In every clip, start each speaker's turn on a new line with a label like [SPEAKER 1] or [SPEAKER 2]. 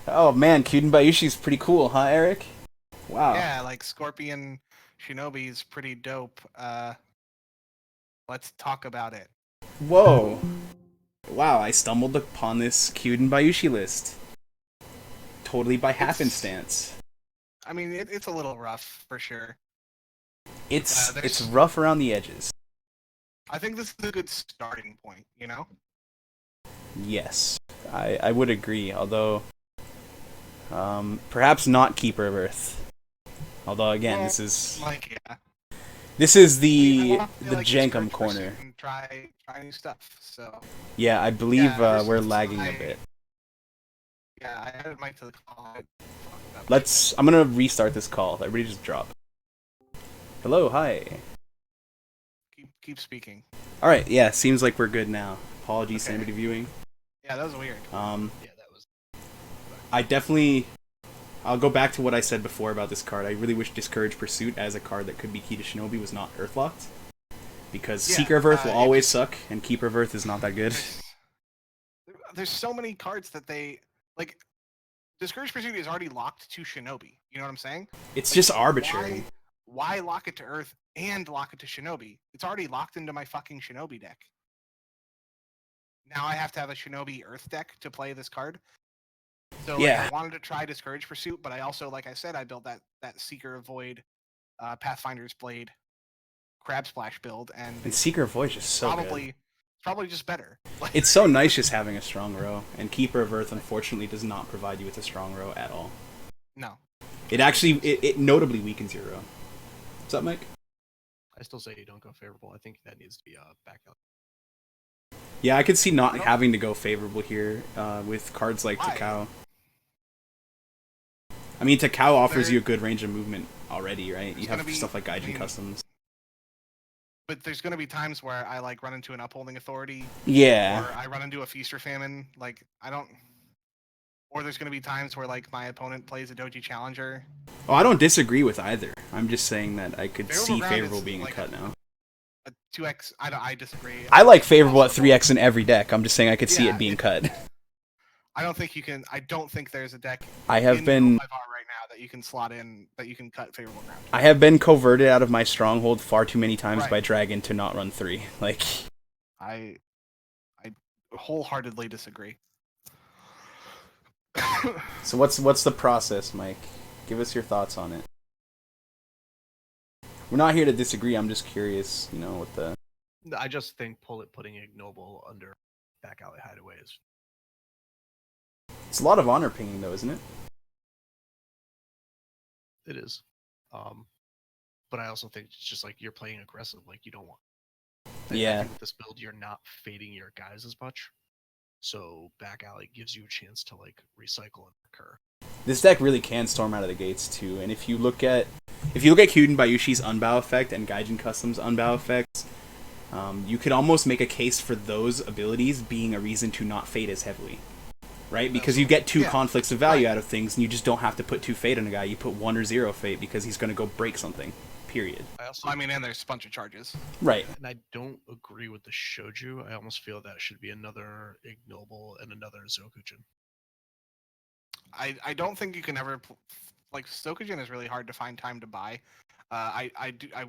[SPEAKER 1] Oh man, Kyuden Bayushi's pretty cool, huh, Eric? Wow.
[SPEAKER 2] Yeah, like Scorpion Shinobi is pretty dope. Let's talk about it.
[SPEAKER 1] Whoa. Wow, I stumbled upon this Kyuden Bayushi list. Totally by
[SPEAKER 2] It's,
[SPEAKER 1] happenstance.
[SPEAKER 2] I mean, it's a little rough for sure.
[SPEAKER 1] It's
[SPEAKER 2] There's,
[SPEAKER 1] rough around the edges.
[SPEAKER 2] I think this is a good starting point. You know?
[SPEAKER 1] Yes, I would agree. Although, perhaps not Keeper of Earth. Although again,
[SPEAKER 2] Well, like yeah.
[SPEAKER 1] this is
[SPEAKER 2] I mean, I
[SPEAKER 1] the
[SPEAKER 2] want to
[SPEAKER 1] the
[SPEAKER 2] like
[SPEAKER 1] Jenkem
[SPEAKER 2] discourage pursuit
[SPEAKER 1] Corner.
[SPEAKER 2] and try new stuff. So
[SPEAKER 1] Yeah, I believe
[SPEAKER 2] yeah, this
[SPEAKER 1] we're
[SPEAKER 2] is
[SPEAKER 1] lagging a
[SPEAKER 2] my
[SPEAKER 1] bit.
[SPEAKER 2] yeah. I added Mike to the call. I fucked up.
[SPEAKER 1] I'm gonna restart this call. Everybody just drop. Hello, hi.
[SPEAKER 2] Keep speaking.
[SPEAKER 1] All right, yeah, seems like we're good now. Apologies to
[SPEAKER 2] Okay.
[SPEAKER 1] anybody viewing.
[SPEAKER 2] Yeah, that was weird.
[SPEAKER 1] Um,
[SPEAKER 3] Yeah, that was.
[SPEAKER 1] I definitely. I'll go back to what I said before about this card. I really wish Discourage Pursuit as a card that could be key to Shinobi was not Earthlocked. Because
[SPEAKER 2] Yeah,
[SPEAKER 1] Seeker of Earth will
[SPEAKER 2] it
[SPEAKER 1] always
[SPEAKER 2] just
[SPEAKER 1] suck, and Keeper of Earth is not that good.
[SPEAKER 2] there's so many cards that they like. Discouraged Pursuit is already locked to Shinobi. You know what I'm saying?
[SPEAKER 1] It's
[SPEAKER 2] Like,
[SPEAKER 1] just arbitrary.
[SPEAKER 2] why lock it to Earth and lock it to Shinobi? It's already locked into my fucking Shinobi deck. Now I have to have a Shinobi Earth deck to play this card. So like,
[SPEAKER 1] Yeah.
[SPEAKER 2] I wanted to try Discouraged Pursuit, but I also, like I said, I built that Seeker of Void, Pathfinder's Blade, Crab Splash build, and
[SPEAKER 1] And Seeker of Void is just so good.
[SPEAKER 2] it's probably just better.
[SPEAKER 1] It's so nice just having a strong row, and Keeper of Earth unfortunately does not provide you with a strong row at all.
[SPEAKER 2] No.
[SPEAKER 1] It actually, it notably weakens your row. What's up, Mike?
[SPEAKER 3] I still say you don't go favorable. I think that needs to be back out.
[SPEAKER 1] Yeah, I could see not
[SPEAKER 2] I don't-
[SPEAKER 1] having to go favorable here with cards like
[SPEAKER 2] Why?
[SPEAKER 1] Takao. I mean, Takao offers
[SPEAKER 2] There-
[SPEAKER 1] you a good range of movement already, right? You
[SPEAKER 2] There's
[SPEAKER 1] have
[SPEAKER 2] gonna be-
[SPEAKER 1] stuff like
[SPEAKER 2] I
[SPEAKER 1] Gaijin
[SPEAKER 2] mean,
[SPEAKER 1] Customs.
[SPEAKER 2] But there's gonna be times where I like run into an upholding authority,
[SPEAKER 1] Yeah.
[SPEAKER 2] or I run into a feast or famine. Like I don't. Or there's gonna be times where like my opponent plays a Doji Challenger.
[SPEAKER 1] Oh, I don't disagree with either. I'm just saying that I could
[SPEAKER 2] Favorable
[SPEAKER 1] see
[SPEAKER 2] ground
[SPEAKER 1] favorable
[SPEAKER 2] is
[SPEAKER 1] being
[SPEAKER 2] like
[SPEAKER 1] a cut now.
[SPEAKER 2] A 2x. I disagree.
[SPEAKER 1] I like
[SPEAKER 2] think
[SPEAKER 1] favorable at
[SPEAKER 2] possible.
[SPEAKER 1] 3x in every deck. I'm just saying I could see
[SPEAKER 2] Yeah,
[SPEAKER 1] it being cut.
[SPEAKER 2] I don't think you can. I don't think there's a deck
[SPEAKER 1] I have
[SPEAKER 2] in
[SPEAKER 1] been
[SPEAKER 2] 5R right now that you can slot in that you can cut favorable ground.
[SPEAKER 1] I have been coverted out of my stronghold far too many times
[SPEAKER 2] Right.
[SPEAKER 1] by Dragon to not run 3. Like
[SPEAKER 2] I wholeheartedly disagree.
[SPEAKER 1] so what's the process, Mike? Give us your thoughts on it. We're not here to disagree. I'm just curious, what the
[SPEAKER 3] I just think putting Ignoble under back alley hideaway is.
[SPEAKER 1] It's a lot of honor pinging though, isn't it?
[SPEAKER 3] It is. But I also think it's just like you're playing aggressive. Like you don't want. I
[SPEAKER 1] Yeah.
[SPEAKER 3] think with this build, you're not fading your guys as much. So back alley gives you a chance to like recycle and recur.
[SPEAKER 1] This deck really can storm out of the gates too, and if you look at Kyuden Bayushi's Unbow effect and Gaijin Customs Unbow effects, you could almost make a case for those abilities being a reason to not fade as heavily. Right? Because you get two
[SPEAKER 2] Yeah.
[SPEAKER 1] conflicts of value out of things, and you just don't have to put 2 fate on a guy. You put 1 or 0 fate because he's going to go break something. Period.
[SPEAKER 2] I mean, and there's a bunch of charges.
[SPEAKER 1] Right.
[SPEAKER 3] And I don't agree with the shoju. I almost feel that should be another ignoble and another Zokujin.
[SPEAKER 2] I don't think you can ever like Stokujin is really hard to find time to buy. I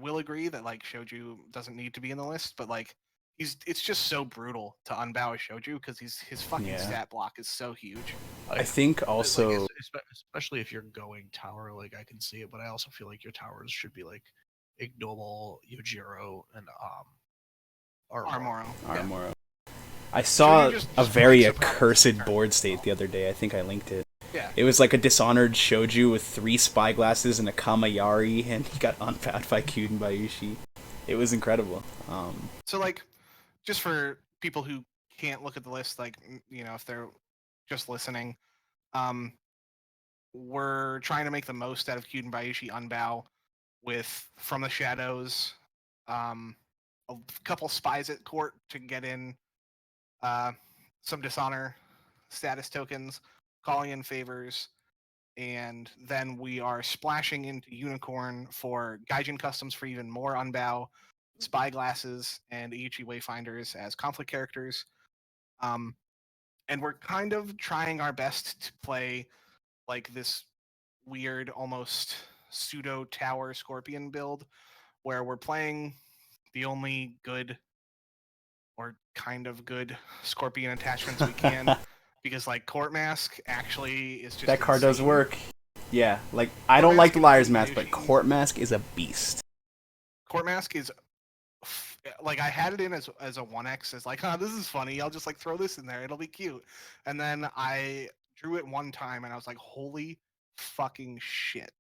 [SPEAKER 2] will agree that like Shoju doesn't need to be in the list, but like it's just so brutal to unbow a Shoju because his fucking
[SPEAKER 1] Yeah.
[SPEAKER 2] stat block is so huge.
[SPEAKER 1] I think also
[SPEAKER 3] like, especially if you're going tower, like I can see it, but I also feel like your towers should be like ignoble, Yojiro, and
[SPEAKER 2] Armoro.
[SPEAKER 1] Armoro. I saw
[SPEAKER 2] just
[SPEAKER 1] a very
[SPEAKER 2] breaks apart
[SPEAKER 1] accursed
[SPEAKER 2] the
[SPEAKER 1] board state the other day. I think I linked it.
[SPEAKER 2] Yeah.
[SPEAKER 1] It was like a Dishonored Shoju with 3 spyglasses and a Kamayari, and he got unbound by Kyuden Bayushi. It was incredible.
[SPEAKER 2] So like, just for people who can't look at the list, like if they're just listening, we're trying to make the most out of Kyuden Bayushi Unbow with From the Shadows, a couple spies at court to get in some dishonor status tokens, calling in favors, and then we are splashing into Unicorn for Gaijin Customs for even more Unbow, Spyglasses, and Iuchi Wayfinders as conflict characters. And we're kind of trying our best to play like this weird, almost pseudo tower Scorpion build, where we're playing the only good or kind of good Scorpion attachments we can, because like Court Mask actually is just
[SPEAKER 1] That card does
[SPEAKER 2] insane.
[SPEAKER 1] work. Yeah, like I
[SPEAKER 2] Court
[SPEAKER 1] don't like
[SPEAKER 2] Mask
[SPEAKER 1] the
[SPEAKER 2] and
[SPEAKER 1] Liar's
[SPEAKER 2] Kyuden
[SPEAKER 1] Mask, but
[SPEAKER 2] Bayushi-
[SPEAKER 1] Court Mask is a beast.
[SPEAKER 2] Court Mask is like I had it in as a 1x as like, this is funny. I'll just like throw this in there. It'll be cute. And then I drew it one time and I was like, holy fucking shit.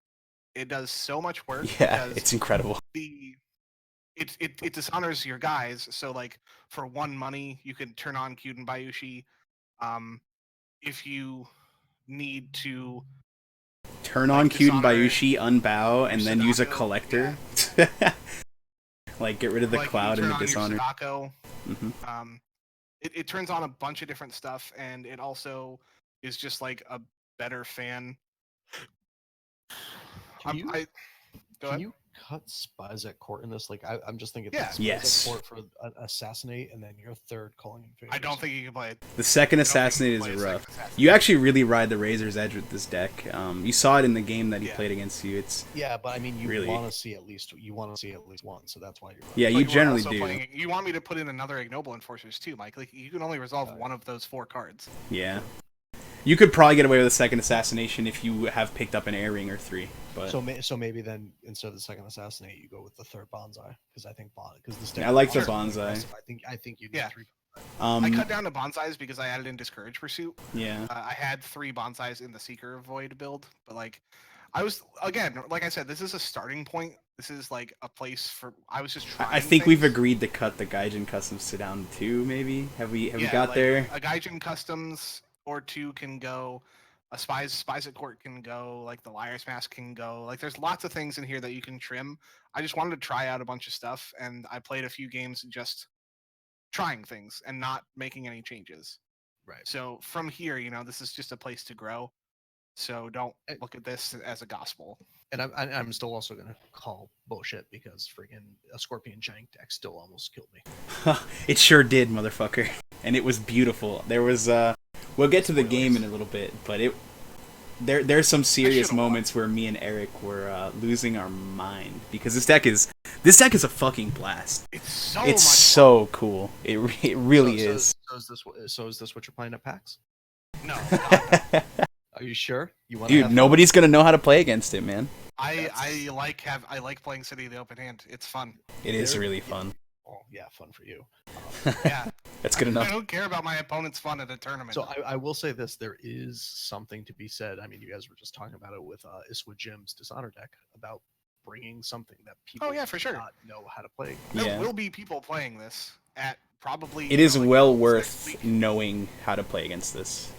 [SPEAKER 2] It does so much work.
[SPEAKER 1] Yeah,
[SPEAKER 2] because
[SPEAKER 1] it's incredible.
[SPEAKER 2] it dishonors your guys. So like for 1 money, you can turn on Kyuden Bayushi. If you need to
[SPEAKER 1] Turn
[SPEAKER 2] like,
[SPEAKER 1] on Kyuden
[SPEAKER 2] dishonor
[SPEAKER 1] Bayushi, unbow, and then use a
[SPEAKER 2] Sadako,
[SPEAKER 1] collector. Like get rid of the
[SPEAKER 2] like, you
[SPEAKER 1] cloud and
[SPEAKER 2] turn
[SPEAKER 1] the
[SPEAKER 2] on your
[SPEAKER 1] dishonor.
[SPEAKER 2] Sadako,
[SPEAKER 1] Hmm.
[SPEAKER 2] it turns on a bunch of different stuff, and it also is just like a better fan.
[SPEAKER 3] Can you,
[SPEAKER 2] Go
[SPEAKER 3] can
[SPEAKER 2] ahead.
[SPEAKER 3] you cut spies at court in this? Like, I'm just thinking
[SPEAKER 2] Yeah.
[SPEAKER 3] spies
[SPEAKER 1] Yes.
[SPEAKER 3] at court for assassinate, and then your third calling in favor.
[SPEAKER 2] I don't think you can play it.
[SPEAKER 1] The second
[SPEAKER 2] I don't think
[SPEAKER 1] assassinate
[SPEAKER 2] you
[SPEAKER 1] is
[SPEAKER 2] can play a
[SPEAKER 1] rough.
[SPEAKER 2] second assassinate.
[SPEAKER 1] You actually really ride the razor's edge with this deck. You saw it in the game that he
[SPEAKER 2] Yeah.
[SPEAKER 1] played against you. It's
[SPEAKER 3] Yeah, but I mean, you
[SPEAKER 1] Really?
[SPEAKER 3] want to see at least one, so that's why you're.
[SPEAKER 1] yeah,
[SPEAKER 2] But
[SPEAKER 1] you
[SPEAKER 2] we're
[SPEAKER 1] generally
[SPEAKER 2] also
[SPEAKER 1] do.
[SPEAKER 2] playing- you want me to put in another Ignoble Enforcers too, Mike? Like you can only resolve
[SPEAKER 3] Right.
[SPEAKER 2] one of those 4 cards.
[SPEAKER 1] Yeah, you could probably get away with a second assassination if you have picked up an air ring or 3. But
[SPEAKER 3] So maybe then instead of the second assassinate, you go with the third bonsai because I think because this.
[SPEAKER 1] I like the
[SPEAKER 3] is
[SPEAKER 1] bonsai.
[SPEAKER 3] aggressive. I think you need
[SPEAKER 2] Yeah.
[SPEAKER 3] 3.
[SPEAKER 2] I cut down to bonsais because I added in Discourage Pursuit.
[SPEAKER 1] yeah,
[SPEAKER 2] I had 3 bonsais in the Seeker Void build, but like I was again, like I said, this is a starting point. This is like a place for I was just trying.
[SPEAKER 1] I think we've
[SPEAKER 2] things.
[SPEAKER 1] agreed to cut the Gaijin customs to down 2. Maybe have we
[SPEAKER 2] Yeah,
[SPEAKER 1] got
[SPEAKER 2] like,
[SPEAKER 1] there?
[SPEAKER 2] A Gaijin Customs or 2 can go. A Spies at Court can go. Like the Liar's Mask can go. Like there's lots of things in here that you can trim. I just wanted to try out a bunch of stuff, and I played a few games just trying things and not making any changes.
[SPEAKER 3] Right.
[SPEAKER 2] So from here, this is just a place to grow. So don't
[SPEAKER 3] Eh.
[SPEAKER 2] look at this as a gospel.
[SPEAKER 3] And I'm still also gonna call bullshit because friggin' a Scorpion Jank deck still almost killed me.
[SPEAKER 1] It sure did, motherfucker. And it was beautiful. There was we'll get to the game in a little bit, but there's some serious
[SPEAKER 2] should've
[SPEAKER 1] moments where me and Eric were losing our mind because this deck is a fucking blast.
[SPEAKER 2] It's so
[SPEAKER 1] It's
[SPEAKER 2] much
[SPEAKER 1] so cool. It really
[SPEAKER 3] So
[SPEAKER 1] is.
[SPEAKER 3] is this what you're playing at PAX?
[SPEAKER 2] fun. No,
[SPEAKER 3] Are you sure? You want
[SPEAKER 1] Dude, nobody's gonna know how to play against it, man.
[SPEAKER 2] I like playing City of the Open Hand. It's fun.
[SPEAKER 1] It is
[SPEAKER 3] There-
[SPEAKER 1] really fun.
[SPEAKER 3] Oh yeah, fun for you.
[SPEAKER 2] Yeah,
[SPEAKER 1] That's good
[SPEAKER 2] I
[SPEAKER 1] enough.
[SPEAKER 2] don't care about my opponent's fun at a tournament.
[SPEAKER 3] So I will say this: there is something to be said. I mean, you guys were just talking about it with Iswa Jim's Dishonor deck about bringing something that people
[SPEAKER 2] for sure.
[SPEAKER 3] do not know how to play.
[SPEAKER 2] There
[SPEAKER 1] Yeah.
[SPEAKER 2] will be people playing this at probably.
[SPEAKER 1] It is
[SPEAKER 2] like,
[SPEAKER 1] well
[SPEAKER 2] next
[SPEAKER 1] worth
[SPEAKER 2] week.
[SPEAKER 1] knowing how to play against this.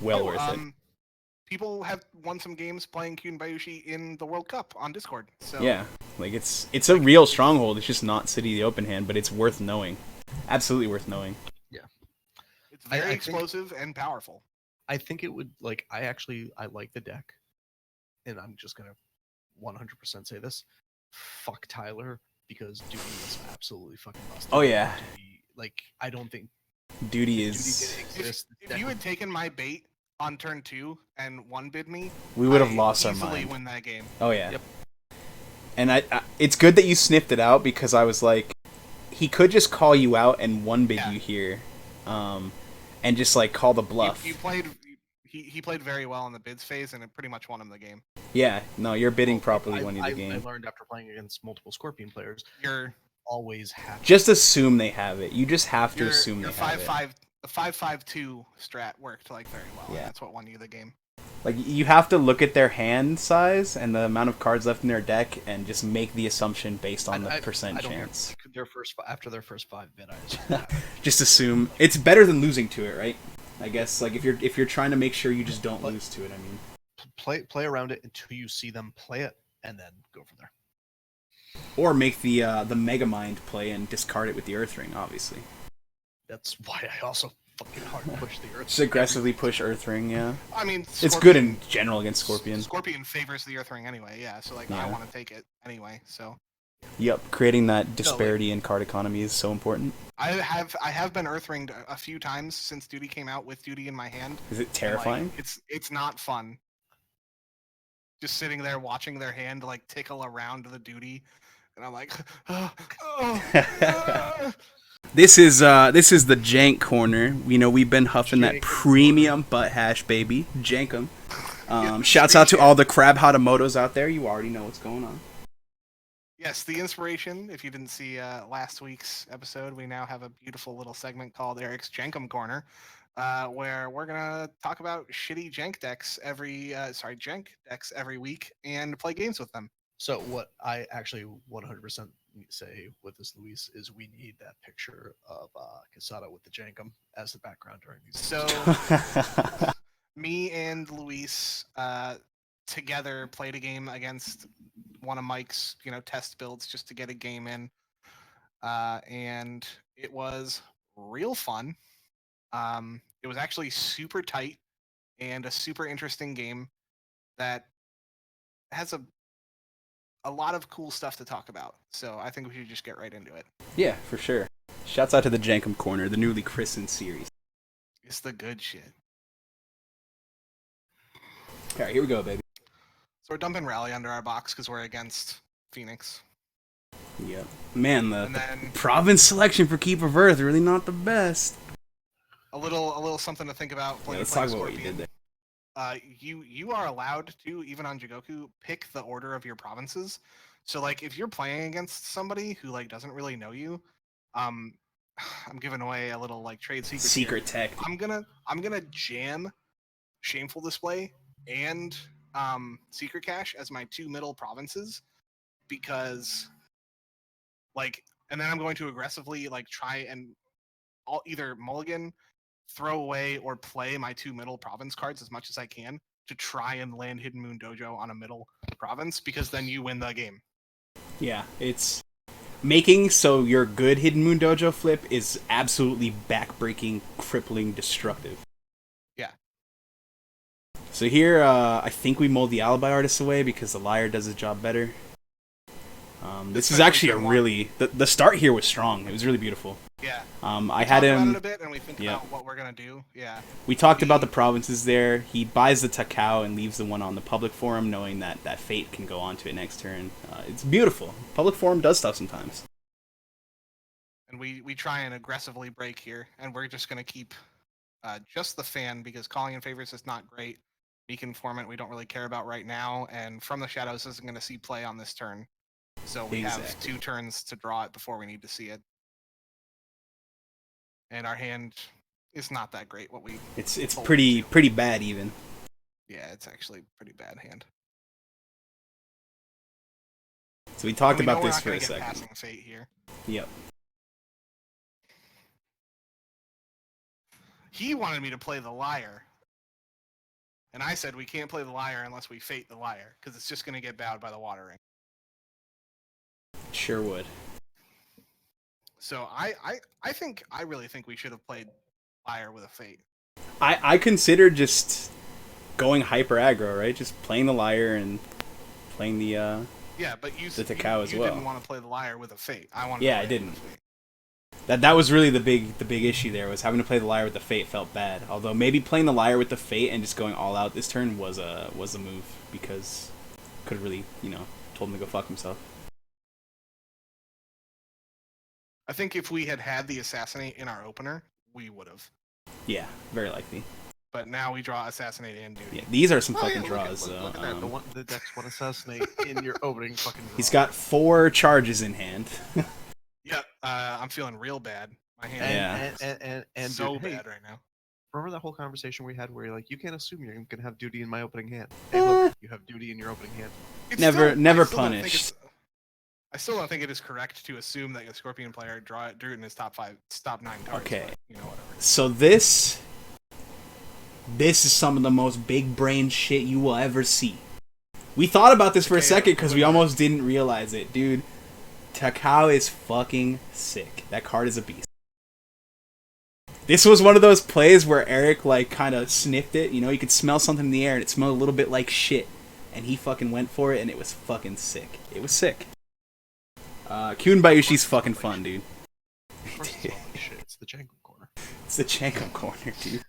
[SPEAKER 1] Well worth it.
[SPEAKER 2] People have won some games playing Kyuden Bayushi in the World Cup on Discord. So
[SPEAKER 1] Yeah, like it's a real stronghold. It's just not City of the Open Hand, but it's worth knowing. Absolutely worth knowing.
[SPEAKER 2] it's very
[SPEAKER 3] I think-
[SPEAKER 2] explosive and powerful.
[SPEAKER 3] I think it would like. I like the deck, and I'm just gonna 100% say this: fuck Tyler because Duty is absolutely fucking busted.
[SPEAKER 1] Oh, yeah.
[SPEAKER 3] Like I don't think
[SPEAKER 1] Duty
[SPEAKER 3] Duty
[SPEAKER 1] is.
[SPEAKER 3] didn't exist.
[SPEAKER 2] If you had taken my bait on turn 2 and one bid me,
[SPEAKER 1] We would have
[SPEAKER 2] I
[SPEAKER 1] lost our
[SPEAKER 2] easily
[SPEAKER 1] mind.
[SPEAKER 2] win that game.
[SPEAKER 1] Oh yeah.
[SPEAKER 3] Yep.
[SPEAKER 1] And I it's good that you sniffed it out because I was like, he could just call you out and one bid
[SPEAKER 2] Yeah.
[SPEAKER 1] you here, and just like call the bluff.
[SPEAKER 2] You played. He played very well in the bids phase, and it pretty much won him the game.
[SPEAKER 1] Yeah, no, your bidding
[SPEAKER 3] Well,
[SPEAKER 1] properly
[SPEAKER 3] I-
[SPEAKER 1] won you the
[SPEAKER 3] I
[SPEAKER 1] game.
[SPEAKER 3] learned after playing against multiple Scorpion players,
[SPEAKER 2] Your
[SPEAKER 3] always have
[SPEAKER 1] Just assume they have it. You just have to
[SPEAKER 2] your
[SPEAKER 1] assume
[SPEAKER 2] your
[SPEAKER 1] they have it.
[SPEAKER 2] 5-5 the 5-5-2 strat worked like very well.
[SPEAKER 1] Yeah.
[SPEAKER 2] And that's what won you the game.
[SPEAKER 1] Like you have to look at their hand size and the amount of cards left in their deck and just make the assumption based on the percent
[SPEAKER 3] I don't
[SPEAKER 1] chance.
[SPEAKER 3] Their after their first 5 bid, I assume
[SPEAKER 1] Just assume it's better than losing to it, right? I guess like if you're trying to make sure you just don't lose to it. I mean,
[SPEAKER 3] play around it until you see them play it, and then go from there.
[SPEAKER 1] or make the Mega Mind play and discard it with the Earth Ring, obviously.
[SPEAKER 3] That's why I also fucking hard push the Earth.
[SPEAKER 1] Just aggressively push Earth Ring, yeah.
[SPEAKER 2] I mean,
[SPEAKER 1] It's good in general against Scorpion.
[SPEAKER 2] Scorpion favors the Earth Ring anyway, yeah. So like,
[SPEAKER 1] Yeah.
[SPEAKER 2] I want to take it anyway. So
[SPEAKER 1] Yep, creating that disparity in card economy is so important.
[SPEAKER 2] I have been Earth Ringed a few times since Duty came out with Duty in my hand.
[SPEAKER 1] Is it
[SPEAKER 2] and, like,
[SPEAKER 1] terrifying?
[SPEAKER 2] it's not fun. just sitting there watching their hand like tickle around the duty, and I'm like, oh.
[SPEAKER 1] This is the Jank Corner. You know, we've been huffing that
[SPEAKER 3] Jankem
[SPEAKER 1] premium butt hash, baby. Jankem.
[SPEAKER 2] Yeah,
[SPEAKER 1] Shouts out to all the Crab Hatamotos out there. You already know what's going on.
[SPEAKER 2] Yes, the inspiration. If you didn't see last week's episode, we now have a beautiful little segment called Eric's Jenkem Corner, where we're gonna talk about shitty jank decks jank decks every week and play games with them.
[SPEAKER 3] So what I actually 100% say with this, Luis, is we need that picture of Casada with the Jankum as the background during these.
[SPEAKER 2] So me and Luis together played a game against one of Mike's, test builds just to get a game in, and it was real fun. It was actually super tight and a super interesting game that has a lot of cool stuff to talk about. So I think we should just get right into it.
[SPEAKER 1] Yeah, for sure. Shouts out to the Jankem Corner, the newly christened series.
[SPEAKER 2] It's the good shit.
[SPEAKER 1] All right, here we go, baby.
[SPEAKER 2] So we're dumping Rally under our box because we're against Phoenix.
[SPEAKER 1] Yep. Man,
[SPEAKER 2] And
[SPEAKER 1] the
[SPEAKER 2] then
[SPEAKER 1] province selection for Keep of Earth really not the best.
[SPEAKER 2] a little something to think about.
[SPEAKER 1] Yeah, let's talk about what you did there.
[SPEAKER 2] You are allowed to, even on Jigoku, pick the order of your provinces. So like if you're playing against somebody who like doesn't really know you, I'm giving away a little like trade secret.
[SPEAKER 1] Tech.
[SPEAKER 2] I'm gonna jam Shameful Display and Secret Cache as my two middle provinces, because and then I'm going to aggressively like try and I'll either mulligan, throw away, or play my two middle province cards as much as I can to try and land Hidden Moon Dojo on a middle province, because then you win the game.
[SPEAKER 1] Yeah, it's making so your good Hidden Moon Dojo flip is absolutely backbreaking, crippling, destructive.
[SPEAKER 2] Yeah.
[SPEAKER 1] So here, I think we mulled the Alibi Artist away because the Liar does his job better. This is actually a really... The start here was strong. It was really beautiful.
[SPEAKER 2] Yeah.
[SPEAKER 1] I had him...
[SPEAKER 2] about it a bit, and we think about what we're gonna do. Yeah.
[SPEAKER 1] We talked about the provinces there. He buys the Takao and leaves the one on the public forum, knowing that Fate can go on to it next turn. It's beautiful. Public forum does stuff sometimes.
[SPEAKER 2] And we try and aggressively break here, and we're just gonna keep just the fan, because calling in favors is not great. Beacon Informant we don't really care about right now, and From the Shadows isn't gonna see play on this turn. So we have 2 turns to draw it before we need to see it. And our hand is not that great.
[SPEAKER 1] It's pretty bad even.
[SPEAKER 2] Yeah, it's actually a pretty bad hand.
[SPEAKER 1] So we talked about this for
[SPEAKER 2] we're
[SPEAKER 1] a
[SPEAKER 2] not gonna get
[SPEAKER 1] second.
[SPEAKER 2] Passing Fate here.
[SPEAKER 1] Yep.
[SPEAKER 2] He wanted me to play the Liar. And I said we can't play the Liar unless we Fate the Liar, because it's just going to get bowed by the Water Ring.
[SPEAKER 1] Sure would.
[SPEAKER 2] So I really think we should have played Liar with a Fate.
[SPEAKER 1] I considered just going hyper aggro, right? Just playing the Liar and playing the
[SPEAKER 2] yeah, but the
[SPEAKER 1] Takao as well.
[SPEAKER 2] Didn't want to play the Liar with a Fate.
[SPEAKER 1] I didn't. That was really the big issue there, was having to play the Liar with the Fate felt bad. Although maybe playing the Liar with the Fate and just going all out this turn was a move, because could have really, told him to go fuck himself.
[SPEAKER 2] I think if we had the Assassinate in our opener, we would have.
[SPEAKER 1] Yeah, very likely.
[SPEAKER 2] But now we draw Assassinate and Duty.
[SPEAKER 1] Yeah, these are some fucking draws.
[SPEAKER 3] Look at that. The decks want Assassinate in your opening fucking draw.
[SPEAKER 1] He's got 4 charges in hand.
[SPEAKER 2] Yeah, I'm feeling real bad. My hand is so
[SPEAKER 3] dude,
[SPEAKER 2] bad right now.
[SPEAKER 3] Remember that whole conversation we had where you're like, you can't assume you're gonna have Duty in my opening hand. Hey, look, you have Duty in your opening hand.
[SPEAKER 1] Never punished.
[SPEAKER 2] I still don't think it is correct to assume that a Scorpion player drew it in his top 9 cards.
[SPEAKER 1] Okay.
[SPEAKER 2] But, whatever.
[SPEAKER 1] So this is some of the most big brain shit you will ever see. We thought about this for a second because we almost didn't realize it, dude. Takao is fucking sick. That card is a beast. This was one of those plays where Eric kind of sniffed it. You could smell something in the air and it smelled a little bit like shit. And he fucking went for it and it was fucking sick. It was sick. Kyun Bayushi's fucking fun, dude.
[SPEAKER 3] It's the Jenkem Corner.
[SPEAKER 1] It's the Jenkem Corner, dude.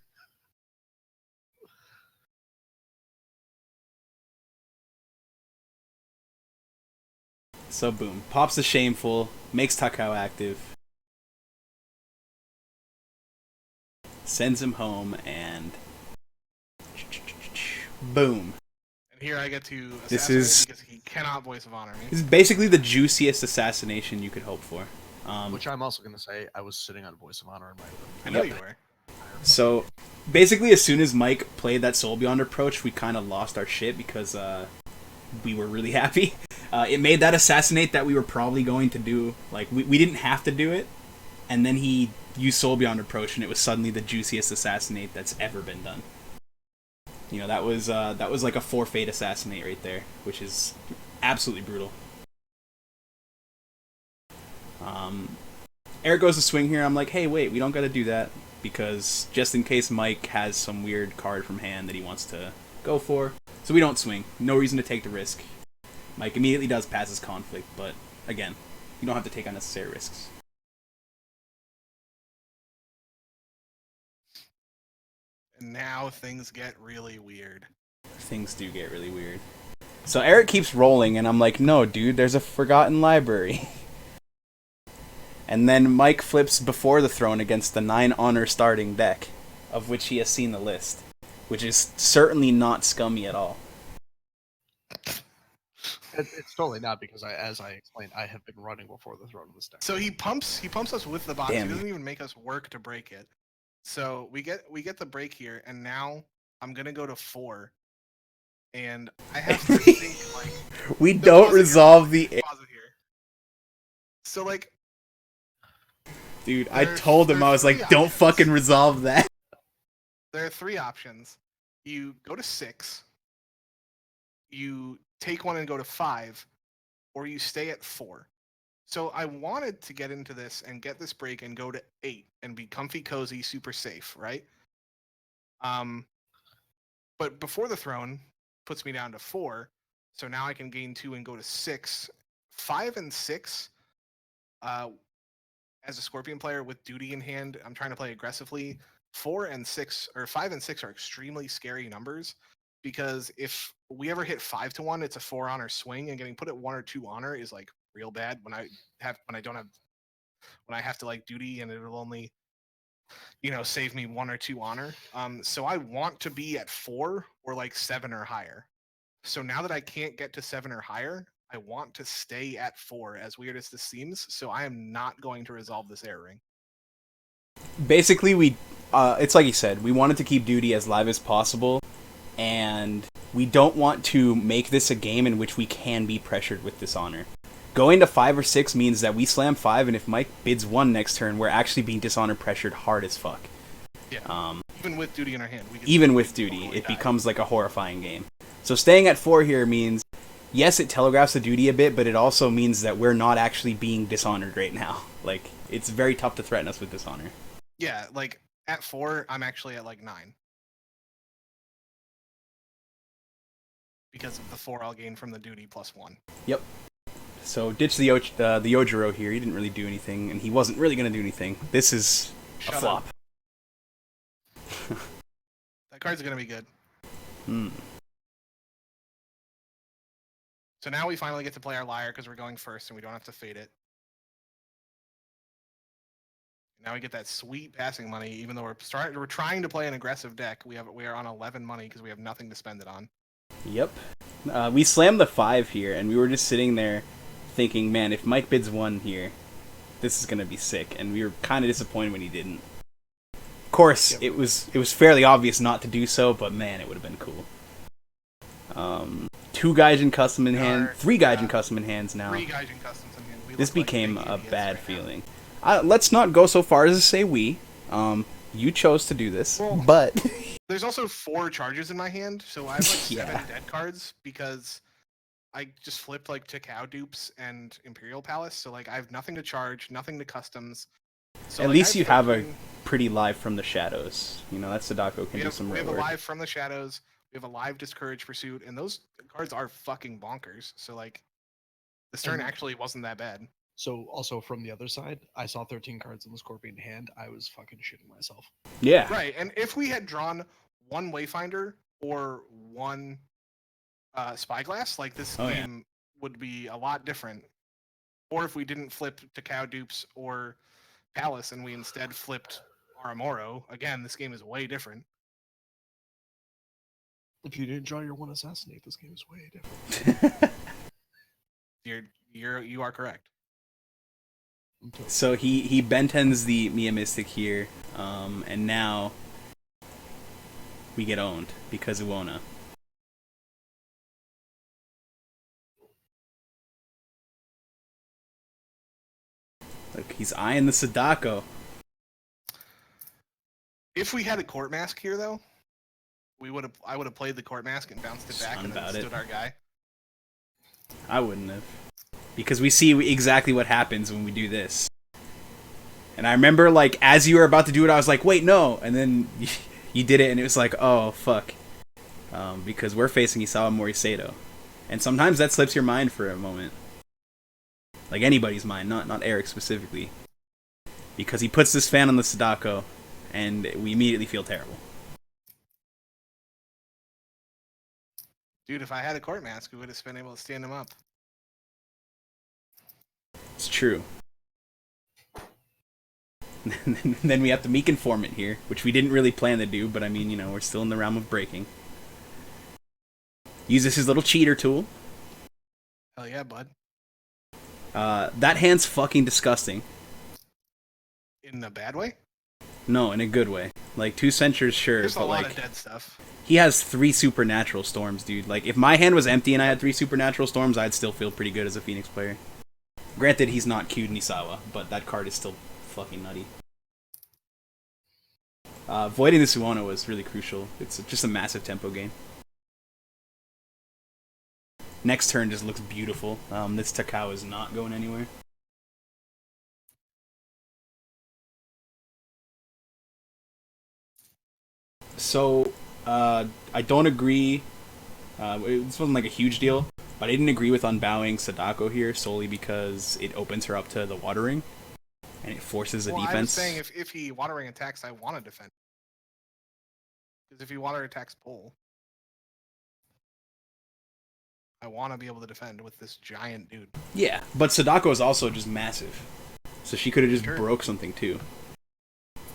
[SPEAKER 1] So boom, pops the Shameful, makes Takao active, sends him home, and boom.
[SPEAKER 2] And here I get to
[SPEAKER 1] This
[SPEAKER 2] assassinate
[SPEAKER 1] is
[SPEAKER 2] because he cannot voice of honor me.
[SPEAKER 1] this is basically the juiciest assassination you could hope for.
[SPEAKER 3] Which I'm also going to say, I was sitting on Voice of Honor in my room.
[SPEAKER 2] I know
[SPEAKER 1] Yep.
[SPEAKER 2] you were.
[SPEAKER 1] So basically, as soon as Mike played that Soul Beyond approach, we kind of lost our shit because we were really happy. It made that assassinate that we were probably going to do. Like we didn't have to do it, and then he used Soul Beyond approach, and it was suddenly the juiciest assassinate that's ever been done. You know, that was like a 4 fate assassinate right there, which is absolutely brutal. Eric goes to swing here. I'm like, hey, wait, we don't got to do that because just in case Mike has some weird card from hand that he wants to go for, so we don't swing. No reason to take the risk. Mike immediately does pass his conflict, but again, you don't have to take unnecessary risks.
[SPEAKER 2] And now things get really weird.
[SPEAKER 1] Things do get really weird. So Eric keeps rolling, and I'm like, no, dude, there's a forgotten library. And then Mike flips Before the Throne against the 9 honor starting deck, of which he has seen the list, which is certainly not scummy at all.
[SPEAKER 3] It's totally not because, as I explained, I have been running Before the Throne of this deck.
[SPEAKER 2] So he pumps us with the box.
[SPEAKER 1] Damn.
[SPEAKER 2] He doesn't even make us work to break it. So we get the break here, and now I'm gonna go to 4, and I have to think like
[SPEAKER 1] We don't
[SPEAKER 2] pause it here.
[SPEAKER 1] resolve the...
[SPEAKER 2] Pause it here. So like,
[SPEAKER 1] Dude, I
[SPEAKER 2] There-
[SPEAKER 1] told him, I was
[SPEAKER 2] there's
[SPEAKER 1] like,
[SPEAKER 2] three
[SPEAKER 1] don't
[SPEAKER 2] options.
[SPEAKER 1] fucking resolve that.
[SPEAKER 2] there are 3 options. You go to 6, you take 1 and go to 5, or you stay at 4. So I wanted to get into this and get this break and go to 8 and be comfy, cozy, super safe, right? But Before the Throne puts me down to 4, so now I can gain 2 and go to 6. 5 and 6, as a Scorpion player with Duty in hand, I'm trying to play aggressively. 4 and 6, or 5 and 6 are extremely scary numbers because if we ever hit 5 to 1, it's a 4 honor swing, and getting put at 1 or 2 honor is like real bad when I have to like Duty, and it'll only save me 1 or 2 honor. So I want to be at 4 or like 7 or higher. So now that I can't get to 7 or higher, I want to stay at 4, as weird as this seems. So I am not going to resolve this error ring.
[SPEAKER 1] Basically, it's like you said, we wanted to keep Duty as live as possible, and we don't want to make this a game in which we can be pressured with Dishonor. Going to 5 or 6 means that we slam 5, and if Mike bids 1 next turn, we're actually being Dishonor pressured hard as fuck.
[SPEAKER 2] Yeah. Even with Duty in our hand.
[SPEAKER 1] Even with Duty, it becomes like a horrifying game. So staying at 4 here means, yes, it telegraphs the Duty a bit, but it also means that we're not actually being dishonored right now. Like, it's very tough to threaten us with Dishonor.
[SPEAKER 2] Yeah, like, at 4, I'm actually at, like, 9. Because of the 4 I'll gain from the Duty plus 1.
[SPEAKER 1] Yep. So ditch the Yojiro here. He didn't really do anything, and he wasn't really going to do anything. This is
[SPEAKER 2] Shut
[SPEAKER 1] a flop.
[SPEAKER 2] That card's going to be good.
[SPEAKER 1] Hmm.
[SPEAKER 2] So now we finally get to play our Liar because we're going first and we don't have to fade it. Now we get that sweet passing money, even though we're trying to play an aggressive deck. We are on 11 money because we have nothing to spend it on.
[SPEAKER 1] Yep. We slammed the 5 here, and we were just sitting there thinking, man, if Mike bids 1 here, this is going to be sick. And we were kind of disappointed when he didn't. Of course, it was fairly obvious not to do so, but man, it would have been cool. 2 Gaijin custom in hand, 3 Gaijin custom in hands now.
[SPEAKER 2] 3 Gaijin customs in hand.
[SPEAKER 1] This became a bad feeling. Let's not go so far as to say we. You chose to do this,
[SPEAKER 2] Well,
[SPEAKER 1] but
[SPEAKER 2] there's also 4 charges in my hand, so I have like
[SPEAKER 1] Yeah.
[SPEAKER 2] 7 dead cards because I just flipped like Takao dupes and Imperial Palace, so like I have nothing to charge, nothing to customs. So,
[SPEAKER 1] at
[SPEAKER 2] like,
[SPEAKER 1] least
[SPEAKER 2] I
[SPEAKER 1] you have a
[SPEAKER 2] 13
[SPEAKER 1] pretty live from the shadows. You know, that Sadako can
[SPEAKER 2] We
[SPEAKER 1] do
[SPEAKER 2] have,
[SPEAKER 1] some
[SPEAKER 2] we
[SPEAKER 1] real
[SPEAKER 2] have a
[SPEAKER 1] work.
[SPEAKER 2] live from the shadows. We have a live Discourage Pursuit, and those cards are fucking bonkers. So like, this turn
[SPEAKER 3] Mhm.
[SPEAKER 2] actually wasn't that bad.
[SPEAKER 3] So also from the other side, I saw 13 cards in the Scorpion hand. I was fucking shitting myself.
[SPEAKER 1] Yeah.
[SPEAKER 2] Right, and if we had drawn 1 Wayfinder or 1 Spyglass, like this
[SPEAKER 1] Oh, yeah.
[SPEAKER 2] game would be a lot different. Or if we didn't flip to Cow Dupes or Palace and we instead flipped Aramoro, again, this game is way different.
[SPEAKER 3] If you didn't draw your one assassinate, this game is way different.
[SPEAKER 2] You are correct.
[SPEAKER 1] So he Bentens the Mia Mystic here, and now we get owned because Uona. Look, he's eyeing the Sadako.
[SPEAKER 2] If we had a court mask here, though, I would have played the court mask and bounced it back and then stood our guy.
[SPEAKER 1] I wouldn't have. Because we see exactly what happens when we do this. And I remember, like, as you were about to do it, I was like, wait, no! And then you did it, and it was like, oh, fuck. Because we're facing Isawa Morisato. And sometimes that slips your mind for a moment. Like anybody's mind, not Eric specifically. Because he puts this fan on the Sadako, and we immediately feel terrible.
[SPEAKER 2] Dude, if I had a court mask, we would have been able to stand him up.
[SPEAKER 1] It's true. Then we have the Meek Informant here, which we didn't really plan to do, but I mean, you know, we're still in the realm of breaking. Uses his little cheater tool.
[SPEAKER 2] Hell yeah, bud.
[SPEAKER 1] That hand's fucking disgusting.
[SPEAKER 2] In a bad way?
[SPEAKER 1] No, in a good way. Like, 2 Censures, sure,
[SPEAKER 2] There's
[SPEAKER 1] but
[SPEAKER 2] a lot
[SPEAKER 1] like,
[SPEAKER 2] of dead stuff.
[SPEAKER 1] he has 3 Supernatural Storms, dude. Like, if my hand was empty and I had 3 Supernatural Storms, I'd still feel pretty good as a Phoenix player. Granted, he's not cute Nisawa, but that card is still fucking nutty. Voiding the Suwano was really crucial. It's just a massive tempo game. Next turn just looks beautiful. This Takao is not going anywhere. So, I don't agree. This wasn't like a huge deal, but I didn't agree with unbowing Sadako here solely because it opens her up to the watering, and it forces a defense.
[SPEAKER 2] I was saying if he watering attacks, I want to defend. Because if he water attacks pull, I want to be able to defend with this giant dude.
[SPEAKER 1] Yeah, but Sadako is also just massive, so she could have just
[SPEAKER 2] Sure.
[SPEAKER 1] broke something too.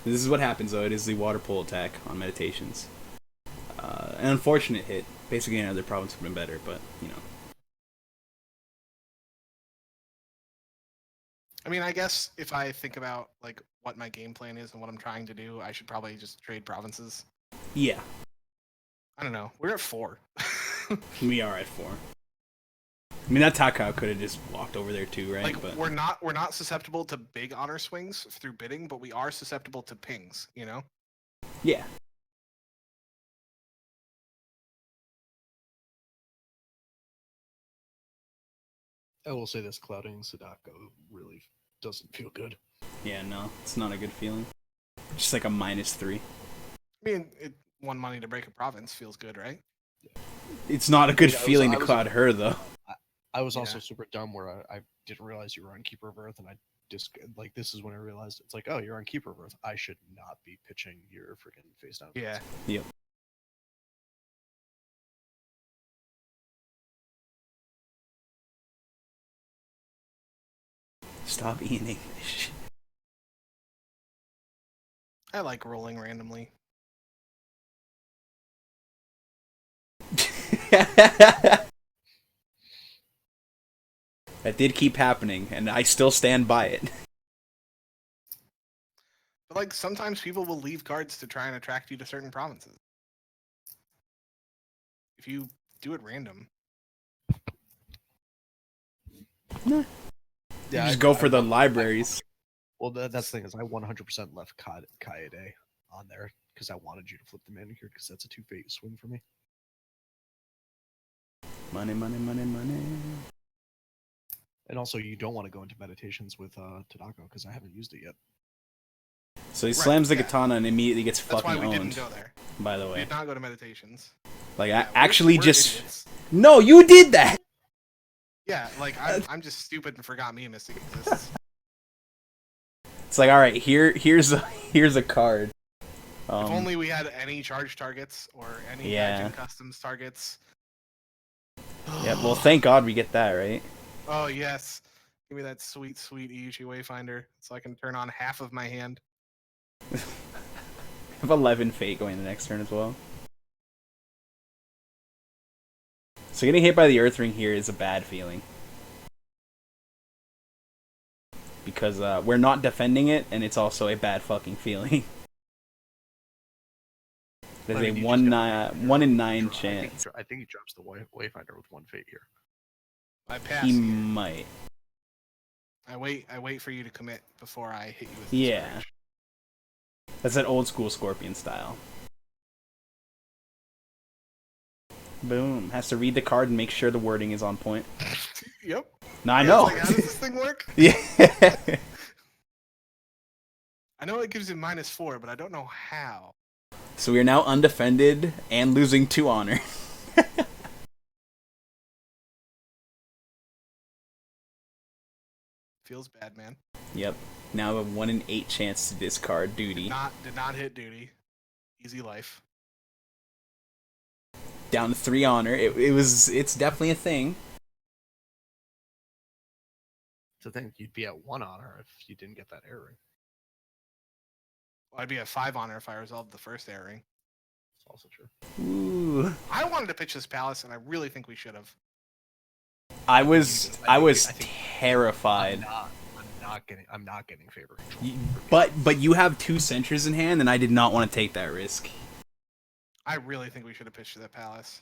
[SPEAKER 1] This is what happens though. It is the water pull attack on meditations. An unfortunate hit. Basically, another province would have been better, but you know.
[SPEAKER 2] I mean, I guess if I think about like what my game plan is and what I'm trying to do, I should probably just trade provinces.
[SPEAKER 1] Yeah,
[SPEAKER 2] I don't know. We're at 4.
[SPEAKER 1] we are at 4. I mean, that Takao could have just walked over there too, right?
[SPEAKER 2] Like
[SPEAKER 1] But
[SPEAKER 2] we're not susceptible to big honor swings through bidding, but we are susceptible to pings. You know.
[SPEAKER 1] yeah.
[SPEAKER 3] I will say this, clouding Sadako really doesn't feel good.
[SPEAKER 1] Yeah, no, it's not a good feeling. Just like a -3.
[SPEAKER 2] I mean, 1 money to break a province feels good, right?
[SPEAKER 1] It's not a good
[SPEAKER 3] Yeah,
[SPEAKER 1] feeling
[SPEAKER 3] I
[SPEAKER 1] to
[SPEAKER 3] was-
[SPEAKER 1] cloud her, though.
[SPEAKER 3] I was also
[SPEAKER 2] Yeah.
[SPEAKER 3] super dumb where I didn't realize you were on Keeper of Earth, and I just like this is when I realized it's like, oh, you're on Keeper of Earth. I should not be pitching your freaking face down.
[SPEAKER 2] Yeah.
[SPEAKER 1] Yep. Stop eating English.
[SPEAKER 2] I like rolling randomly.
[SPEAKER 1] That did keep happening, and I still stand by it.
[SPEAKER 2] But like sometimes people will leave cards to try and attract you to certain provinces. If you do it random.
[SPEAKER 1] You just go for the libraries.
[SPEAKER 3] Well, that's the thing is I 100% left Kaede on there because I wanted you to flip the manicure because that's a 2-fate swing for me.
[SPEAKER 1] Money, money, money, money.
[SPEAKER 3] And also, you don't want to go into meditations with Tadako because I haven't used it yet.
[SPEAKER 1] So he
[SPEAKER 2] Right,
[SPEAKER 1] slams the
[SPEAKER 2] yeah.
[SPEAKER 1] katana and immediately gets
[SPEAKER 2] That's why
[SPEAKER 1] fucking
[SPEAKER 2] we
[SPEAKER 1] owned.
[SPEAKER 2] didn't go there.
[SPEAKER 1] By the
[SPEAKER 2] We
[SPEAKER 1] way,
[SPEAKER 2] did not go to meditations.
[SPEAKER 1] like
[SPEAKER 2] Yeah,
[SPEAKER 1] I actually
[SPEAKER 2] we're
[SPEAKER 1] just
[SPEAKER 2] idiots.
[SPEAKER 1] no, you did that.
[SPEAKER 2] Yeah, like I'm just stupid and forgot me Mystic exists.
[SPEAKER 1] It's like, all right, here's a card.
[SPEAKER 2] If only we had any charge targets or any
[SPEAKER 1] Yeah.
[SPEAKER 2] Gaijin customs targets.
[SPEAKER 1] Yeah, well, thank God we get that, right?
[SPEAKER 2] Oh yes, Give me that sweet, sweet Iuchi Wayfinder so I can turn on half of my hand.
[SPEAKER 1] I have 11 Fate going the next turn as well. So getting hit by the Earth Ring here is a bad feeling. Because we're not defending it, and it's also a bad fucking feeling. There's a 1 in 9 chance.
[SPEAKER 3] I think he drops the Wayfinder with 1 Fate here.
[SPEAKER 2] I pass.
[SPEAKER 1] He
[SPEAKER 2] Here.
[SPEAKER 1] might.
[SPEAKER 2] I wait for you to commit before I hit you with
[SPEAKER 1] Yeah.
[SPEAKER 2] Discourage.
[SPEAKER 1] That's that old school Scorpion style. Boom. Has to read the card and make sure the wording is on point.
[SPEAKER 2] Yep.
[SPEAKER 1] No, I know.
[SPEAKER 2] Like, how does this thing work?
[SPEAKER 1] Yeah.
[SPEAKER 2] I know it gives him -4, but I don't know how.
[SPEAKER 1] So we are now undefended and losing 2 honor.
[SPEAKER 2] Feels bad, man.
[SPEAKER 1] Yep. Now a 1 in 8 chance to discard duty.
[SPEAKER 2] Did not hit duty. Easy life.
[SPEAKER 1] Down to 3 honor. It's definitely a thing.
[SPEAKER 3] So I think you'd be at 1 honor if you didn't get that air ring.
[SPEAKER 2] Well, I'd be at 5 honor if I resolved the first air ring.
[SPEAKER 3] It's also true.
[SPEAKER 1] Ooh.
[SPEAKER 2] I wanted to pitch this palace, and I really think we should have.
[SPEAKER 1] I was terrified.
[SPEAKER 3] I'm not getting favor control.
[SPEAKER 1] But you have 2 sentries in hand, and I did not want to take that risk.
[SPEAKER 2] I really think we should have pitched to that palace.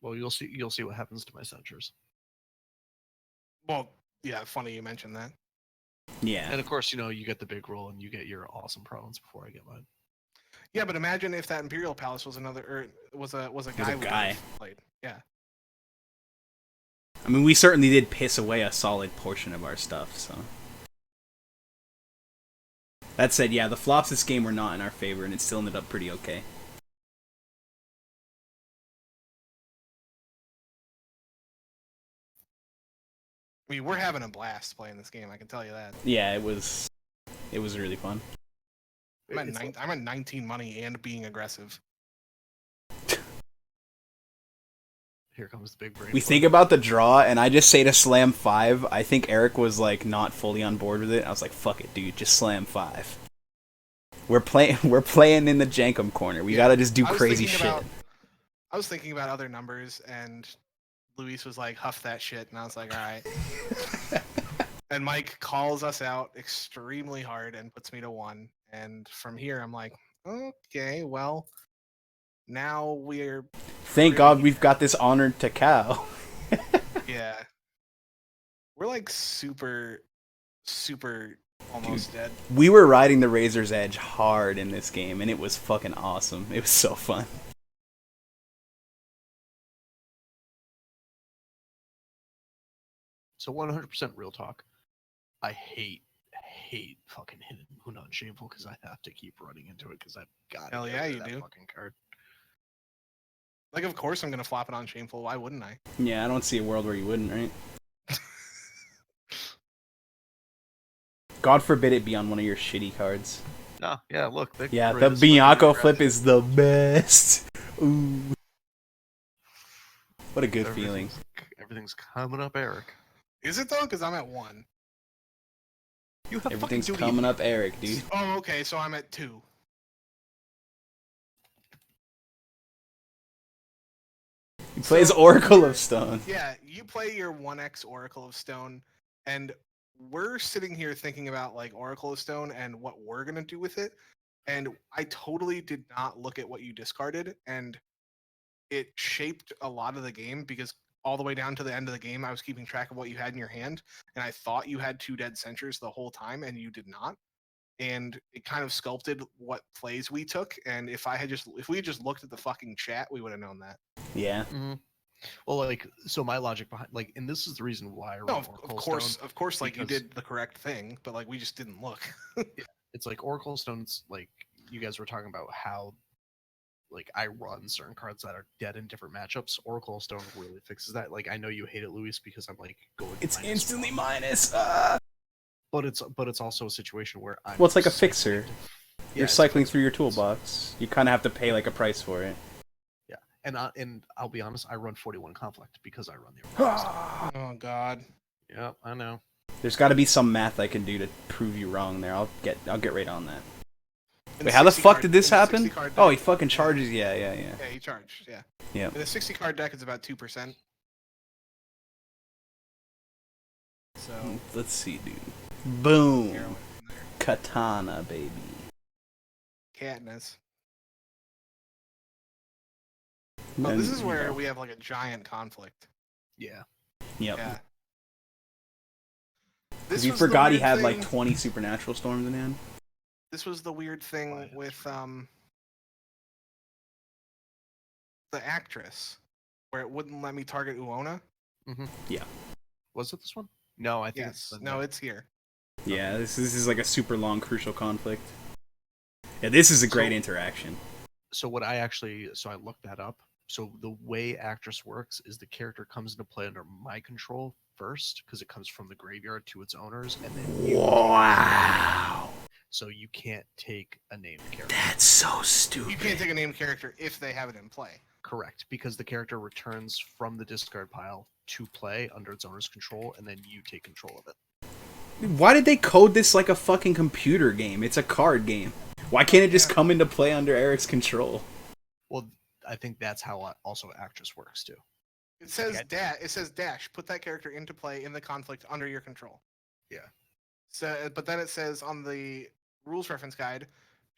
[SPEAKER 3] Well, you'll see what happens to my censures.
[SPEAKER 2] Well, yeah, funny you mentioned that.
[SPEAKER 1] Yeah.
[SPEAKER 3] And of course, you get the big roll and you get your awesome province before I get mine.
[SPEAKER 2] Yeah, but imagine if that Imperial Palace was a guy we
[SPEAKER 1] guy.
[SPEAKER 2] played. Yeah.
[SPEAKER 1] I mean, we certainly did piss away a solid portion of our stuff, so. That said, yeah, the flops this game were not in our favor, and it still ended up pretty okay.
[SPEAKER 2] I mean, we're having a blast playing this game, I can tell you that.
[SPEAKER 1] Yeah, it was really fun.
[SPEAKER 2] I'm at 19 money and being aggressive.
[SPEAKER 3] Here comes the big brain.
[SPEAKER 1] We think about the draw, and I just say to slam 5. I think Eric was like not fully on board with it. I was like, "Fuck it, dude, just slam 5." We're playing in the Jenkem Corner. We gotta just do crazy shit.
[SPEAKER 2] I was thinking about other numbers, and Luis was like, "Huff that shit," and I was like, "All right." And Mike calls us out extremely hard and puts me to 1. And from here, I'm like, "Okay, well, now we're."
[SPEAKER 1] Thank God we've got this honored Takao.
[SPEAKER 2] Yeah. We're like super almost dead.
[SPEAKER 1] We were riding the Razor's Edge hard in this game, and it was fucking awesome. It was so fun.
[SPEAKER 3] So 100% real talk. I hate fucking hitting Hunan Shameful because I have to keep running into it because I've got
[SPEAKER 2] Hell yeah, you
[SPEAKER 3] that
[SPEAKER 2] do.
[SPEAKER 3] fucking card.
[SPEAKER 2] Like, of course I'm gonna flop it on Shameful. Why wouldn't I?
[SPEAKER 1] Yeah, I don't see a world where you wouldn't, right? God forbid it be on one of your shitty cards.
[SPEAKER 3] No, yeah, look.
[SPEAKER 1] Yeah, the Bianco flip is the best. Ooh. What a good feeling.
[SPEAKER 3] Everything's coming up, Eric.
[SPEAKER 2] Is it though? Because I'm at 1.
[SPEAKER 3] You have
[SPEAKER 1] Everything's
[SPEAKER 3] fucking
[SPEAKER 1] coming up, Eric, dude.
[SPEAKER 2] Oh, okay, so I'm at 2.
[SPEAKER 1] He plays Oracle of Stone.
[SPEAKER 2] Yeah, you play your 1x Oracle of Stone, and we're sitting here thinking about like Oracle of Stone and what we're gonna do with it. And I totally did not look at what you discarded, and it shaped a lot of the game because all the way down to the end of the game, I was keeping track of what you had in your hand, and I thought you had 2 dead censures the whole time, and you did not. And it kind of sculpted what plays we took. And if we had just looked at the fucking chat, we would have known that.
[SPEAKER 1] Yeah.
[SPEAKER 3] Mm-hmm. Well, like, so my logic behind, like, and this is the reason why I run Oracle Stone,
[SPEAKER 2] of course, like, you did the correct thing, but like we just didn't look.
[SPEAKER 3] It's like Oracle Stone's like you guys were talking about how like I run certain cards that are dead in different matchups. Oracle Stone really fixes that. Like I know you hate it, Luis, because I'm like going.
[SPEAKER 1] It's instantly
[SPEAKER 3] -1.
[SPEAKER 1] minus.
[SPEAKER 3] But it's also a situation where I'm.
[SPEAKER 1] Well, it's like a fixer.
[SPEAKER 3] Yeah,
[SPEAKER 1] You're cycling through your toolbox. You kind of have to pay like a price for it.
[SPEAKER 3] Yeah, And I'll be honest, I run 41 conflict because I run the Orcol.
[SPEAKER 2] Oh God.
[SPEAKER 3] Yeah, I know.
[SPEAKER 1] There's got to be some math I can do to prove you wrong there. I'll get right on that.
[SPEAKER 2] In
[SPEAKER 1] Wait, how the
[SPEAKER 2] 60
[SPEAKER 1] fuck
[SPEAKER 2] card-
[SPEAKER 1] did this
[SPEAKER 2] in the
[SPEAKER 1] happen?
[SPEAKER 2] 60 card
[SPEAKER 1] Oh,
[SPEAKER 2] deck-
[SPEAKER 1] he fucking charges. Yeah.
[SPEAKER 2] Yeah, he charged. Yeah.
[SPEAKER 1] Yeah.
[SPEAKER 2] In the 60 card deck, it's about 2%. So
[SPEAKER 1] Let's see, dude. Boom.
[SPEAKER 2] heroin in there.
[SPEAKER 1] Katana, baby.
[SPEAKER 2] Katniss.
[SPEAKER 1] And,
[SPEAKER 2] Oh, this is
[SPEAKER 1] you
[SPEAKER 2] where
[SPEAKER 1] know,
[SPEAKER 2] we have like a giant conflict.
[SPEAKER 3] Yeah.
[SPEAKER 1] Yep.
[SPEAKER 2] Yeah.
[SPEAKER 1] Because
[SPEAKER 2] This
[SPEAKER 1] you
[SPEAKER 2] was the
[SPEAKER 1] forgot he
[SPEAKER 2] weird
[SPEAKER 1] had like
[SPEAKER 2] thing-
[SPEAKER 1] 20 supernatural storms in hand.
[SPEAKER 2] This was the weird thing
[SPEAKER 3] Why, that's
[SPEAKER 2] with
[SPEAKER 3] right.
[SPEAKER 2] the actress, where it wouldn't let me target Uona.
[SPEAKER 3] Was it this one? No, I think
[SPEAKER 2] Yes.
[SPEAKER 3] it's
[SPEAKER 2] No, it's here.
[SPEAKER 1] Yeah, this is like a super long, crucial conflict. Yeah, this is a great
[SPEAKER 3] So-
[SPEAKER 1] interaction.
[SPEAKER 3] So what I looked that up. So the way actress works is the character comes into play under my control first because it comes from the graveyard to its owners, and then
[SPEAKER 1] Wow.
[SPEAKER 3] so you can't take a named character.
[SPEAKER 1] That's so
[SPEAKER 2] You
[SPEAKER 1] stupid.
[SPEAKER 2] can't take a named character if they have it in play.
[SPEAKER 3] Correct, because the character returns from the discard pile to play under its owner's control, and then you take control of it.
[SPEAKER 1] Why did they code this like a fucking computer game? It's a card game. Why can't it just
[SPEAKER 2] Yeah.
[SPEAKER 1] come into play under Eric's control?
[SPEAKER 3] Well, I think that's how also actress works too.
[SPEAKER 2] It says
[SPEAKER 3] Okay.
[SPEAKER 2] It says dash. Put that character into play in the conflict under your control.
[SPEAKER 3] Yeah.
[SPEAKER 2] So, but then it says on the rules reference guide,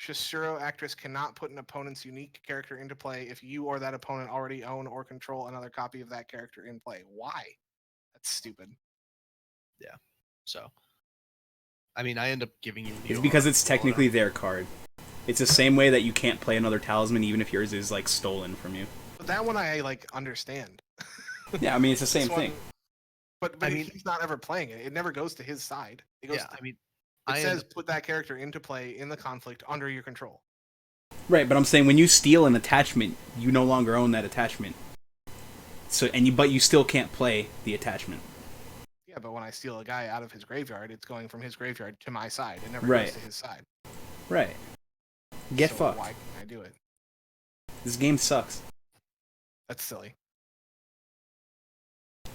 [SPEAKER 2] Shishiro actress cannot put an opponent's unique character into play if you or that opponent already own or control another copy of that character in play. Why? That's stupid.
[SPEAKER 3] So, I mean, I end up giving you.
[SPEAKER 1] It's because it's technically their card. It's the same way that you can't play another talisman even if yours is like stolen from you.
[SPEAKER 2] But that one I like understand.
[SPEAKER 1] Yeah, I mean it's the same
[SPEAKER 2] This one-
[SPEAKER 1] thing.
[SPEAKER 2] But
[SPEAKER 3] I mean-
[SPEAKER 2] he's not ever playing it. It never goes to his side. It goes.
[SPEAKER 3] Yeah,
[SPEAKER 2] to,
[SPEAKER 3] I mean,
[SPEAKER 2] it
[SPEAKER 3] I
[SPEAKER 2] says put that character into play in the conflict under your control.
[SPEAKER 1] Right, but I'm saying when you steal an attachment, you no longer own that attachment. So but you still can't play the attachment.
[SPEAKER 2] Yeah, but when I steal a guy out of his graveyard, it's going from his graveyard to my side. It never
[SPEAKER 1] Right.
[SPEAKER 2] goes to his side.
[SPEAKER 1] Right. Get
[SPEAKER 2] So
[SPEAKER 1] fucked.
[SPEAKER 2] Why can't I do it?
[SPEAKER 1] This game sucks.
[SPEAKER 2] That's silly.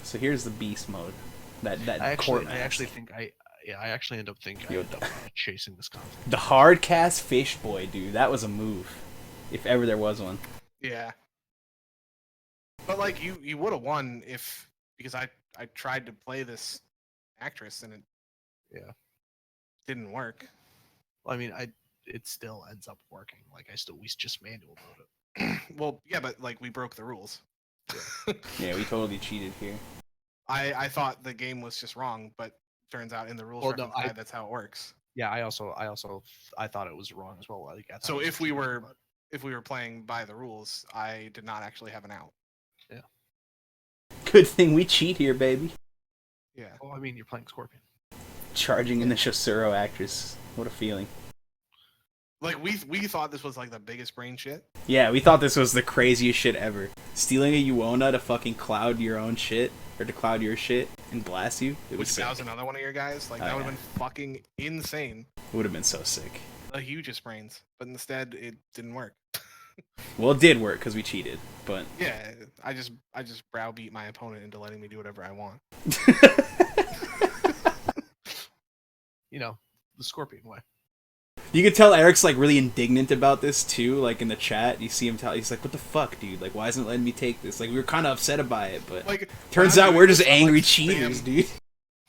[SPEAKER 1] So here's the beast mode. That
[SPEAKER 3] I
[SPEAKER 1] court
[SPEAKER 3] actually
[SPEAKER 1] mask.
[SPEAKER 3] think I actually end up thinking I
[SPEAKER 1] Yo,
[SPEAKER 3] end up chasing this conflict.
[SPEAKER 1] The hard cast fish boy, dude. That was a move, if ever there was one.
[SPEAKER 2] Yeah. But like you would have won if because I tried to play this actress and it
[SPEAKER 3] Yeah.
[SPEAKER 2] didn't work.
[SPEAKER 3] Well, I mean, it still ends up working. Like we just manual mode it.
[SPEAKER 2] Well, yeah, but like we broke the rules.
[SPEAKER 1] Yeah, we totally cheated here.
[SPEAKER 2] I thought the game was just wrong, but turns out in the rules
[SPEAKER 3] Well, no,
[SPEAKER 2] reference guide, that's how it works.
[SPEAKER 3] Yeah, I thought it was wrong as well. Like, I thought
[SPEAKER 2] So
[SPEAKER 3] it was
[SPEAKER 2] if we
[SPEAKER 3] cheating,
[SPEAKER 2] were
[SPEAKER 3] but-
[SPEAKER 2] if we were playing by the rules, I did not actually have an out.
[SPEAKER 1] Good thing we cheat here, baby.
[SPEAKER 2] Yeah.
[SPEAKER 3] well, I mean, you're playing Scorpion.
[SPEAKER 1] Charging in the Shosuro actress. What a feeling.
[SPEAKER 2] Like we thought this was like the biggest brain shit.
[SPEAKER 1] Yeah, we thought this was the craziest shit ever. Stealing a Uona to fucking cloud your own shit, or to cloud your shit and blast you. It was
[SPEAKER 2] Which that
[SPEAKER 1] sick.
[SPEAKER 2] was another one of your guys. Like
[SPEAKER 1] Oh,
[SPEAKER 2] that would have
[SPEAKER 1] yeah.
[SPEAKER 2] been fucking insane.
[SPEAKER 1] It would have been so sick.
[SPEAKER 2] The hugest brains. But instead it didn't work.
[SPEAKER 1] Well, it did work because we cheated, but
[SPEAKER 2] Yeah, I just browbeat my opponent into letting me do whatever I want.
[SPEAKER 3] You know, the Scorpion way.
[SPEAKER 1] you could tell Eric's like really indignant about this too. Like in the chat, you see him tell he's like, "What the fuck, dude? Like, why isn't it letting me take this?" Like we were kind of upset by it, but
[SPEAKER 2] Like
[SPEAKER 1] turns
[SPEAKER 2] when I'm
[SPEAKER 1] out
[SPEAKER 2] doing
[SPEAKER 1] we're just
[SPEAKER 2] this, I'm,
[SPEAKER 1] angry
[SPEAKER 2] like,
[SPEAKER 1] cheaters, dude.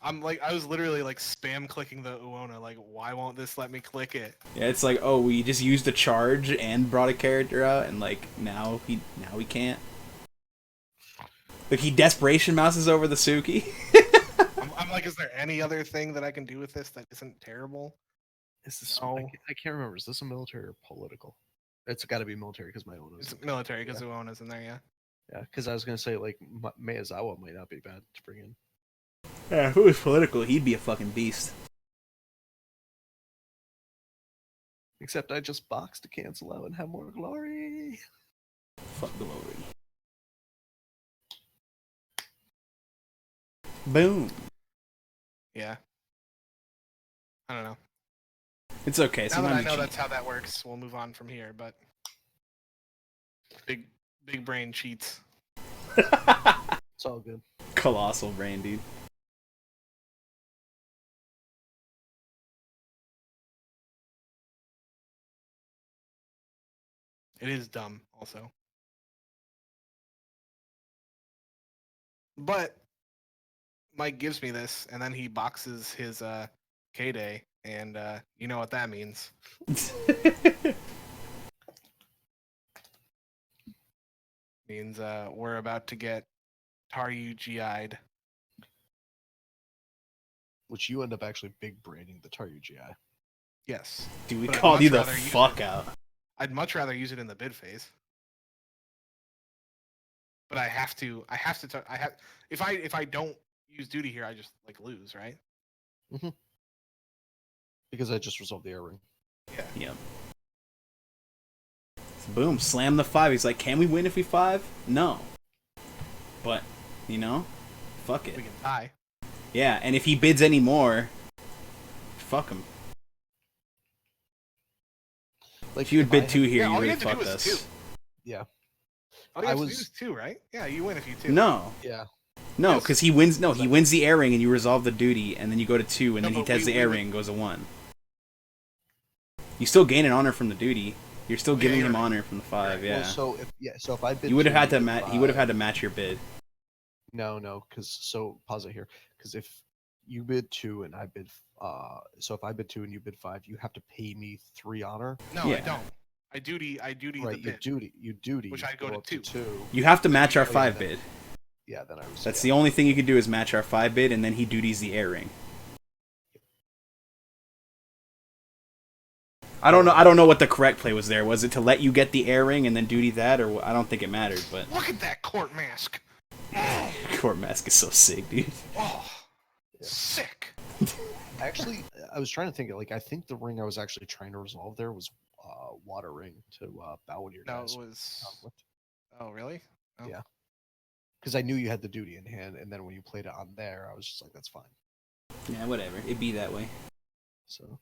[SPEAKER 2] I was literally like spam clicking the Uona, like, why won't this let me click it?
[SPEAKER 1] Yeah, it's like, oh, we just used a charge and brought a character out, and like now we can't. Like he desperation mouses over the Suki.
[SPEAKER 2] I'm like, is there any other thing that I can do with this that isn't terrible?
[SPEAKER 3] Is this?
[SPEAKER 2] No.
[SPEAKER 3] I can't remember. Is this a military or political? It's got to be military because my own is.
[SPEAKER 2] It's military because Uona's in there, yeah.
[SPEAKER 3] Yeah, because I was gonna say like Miyazawa might not be bad to bring in.
[SPEAKER 1] Yeah, if it was political, he'd be a fucking beast.
[SPEAKER 3] Except I just box to cancel out and have more glory.
[SPEAKER 1] Fuck glory. Boom.
[SPEAKER 2] Yeah. I don't know.
[SPEAKER 1] It's okay.
[SPEAKER 2] Now that
[SPEAKER 1] Sometimes
[SPEAKER 2] I
[SPEAKER 1] you
[SPEAKER 2] know
[SPEAKER 1] cheat.
[SPEAKER 2] that's how that works, we'll move on from here, but Big brain cheats.
[SPEAKER 3] It's all good.
[SPEAKER 1] Colossal brain, dude.
[SPEAKER 2] It is dumb, also. But Mike gives me this, and then he boxes his K-Day, and you know what that means. Means we're about to get Taryu GI'd.
[SPEAKER 3] Which you end up actually big braining the Taryu GI.
[SPEAKER 2] Yes.
[SPEAKER 1] Dude, we
[SPEAKER 2] But I'd
[SPEAKER 1] called you
[SPEAKER 2] much
[SPEAKER 1] the
[SPEAKER 2] rather use
[SPEAKER 1] fuck
[SPEAKER 2] it.
[SPEAKER 1] out.
[SPEAKER 2] I'd much rather use it in the bid phase. But I have to. If I don't use duty here, I just like lose, right?
[SPEAKER 3] Because I just resolved the air ring.
[SPEAKER 2] Yeah.
[SPEAKER 1] Yep. So boom, slam the 5. He's like, can we win if we 5? No. But, you know, fuck it.
[SPEAKER 2] We can tie.
[SPEAKER 1] Yeah, and if he bids any more, fuck him.
[SPEAKER 3] Like
[SPEAKER 1] If you had bid 2 here,
[SPEAKER 2] Yeah,
[SPEAKER 1] you
[SPEAKER 2] all
[SPEAKER 1] would
[SPEAKER 2] you
[SPEAKER 1] have
[SPEAKER 2] had to do
[SPEAKER 1] fucked
[SPEAKER 2] was
[SPEAKER 1] us.
[SPEAKER 2] 2.
[SPEAKER 3] Yeah.
[SPEAKER 2] All you have to do is 2, right? Yeah, you win if you 2.
[SPEAKER 1] No.
[SPEAKER 3] Yeah.
[SPEAKER 1] No,
[SPEAKER 2] Yes.
[SPEAKER 1] because he wins. No, he wins the air ring, and you resolve the duty, and then you go to 2, and
[SPEAKER 2] No,
[SPEAKER 1] then he
[SPEAKER 2] but
[SPEAKER 1] does
[SPEAKER 2] we
[SPEAKER 1] the air
[SPEAKER 2] would-
[SPEAKER 1] ring, goes to 1. You still gain an honor from the duty. You're still
[SPEAKER 2] Yeah,
[SPEAKER 1] giving
[SPEAKER 2] you're
[SPEAKER 1] him
[SPEAKER 2] right.
[SPEAKER 1] honor from the 5.
[SPEAKER 2] Right.
[SPEAKER 1] Yeah.
[SPEAKER 3] Well, so if I bid
[SPEAKER 1] You would have
[SPEAKER 3] 2
[SPEAKER 1] had to
[SPEAKER 3] and
[SPEAKER 1] match. He would have had to
[SPEAKER 3] 5
[SPEAKER 1] match your bid.
[SPEAKER 3] No, because pause it here. Because if you bid 2 and I bid, so if I bid 2 and you bid 5, you have to pay me 3 honor.
[SPEAKER 2] No, I
[SPEAKER 1] Yeah.
[SPEAKER 2] don't. I duty
[SPEAKER 3] Right,
[SPEAKER 2] the bid.
[SPEAKER 3] you duty.
[SPEAKER 2] Which I'd go to
[SPEAKER 3] up
[SPEAKER 2] 2.
[SPEAKER 3] 2.
[SPEAKER 1] You have to match our
[SPEAKER 3] Oh, yeah,
[SPEAKER 1] 5
[SPEAKER 3] then-
[SPEAKER 1] bid.
[SPEAKER 3] Yeah, then I was.
[SPEAKER 1] That's
[SPEAKER 3] yeah.
[SPEAKER 1] the only thing you can do is match our 5 bid, and then he duties the air ring. I don't know. I don't know what the correct play was there. Was it to let you get the air ring and then duty that, or I don't think it mattered. But
[SPEAKER 2] Look at that court mask.
[SPEAKER 1] court mask is so sick, dude.
[SPEAKER 2] Oh,
[SPEAKER 3] Yeah.
[SPEAKER 2] sick.
[SPEAKER 3] Actually, I was trying to think. Like, I think the ring I was actually trying to resolve there was water ring to bow in your
[SPEAKER 2] No,
[SPEAKER 3] guys'
[SPEAKER 2] it was.
[SPEAKER 3] conflict.
[SPEAKER 2] Oh, really? Oh.
[SPEAKER 3] Yeah. Because I knew you had the duty in hand, and then when you played it on there, I was just like, that's fine.
[SPEAKER 1] Yeah, whatever. It'd be that way.
[SPEAKER 3] So.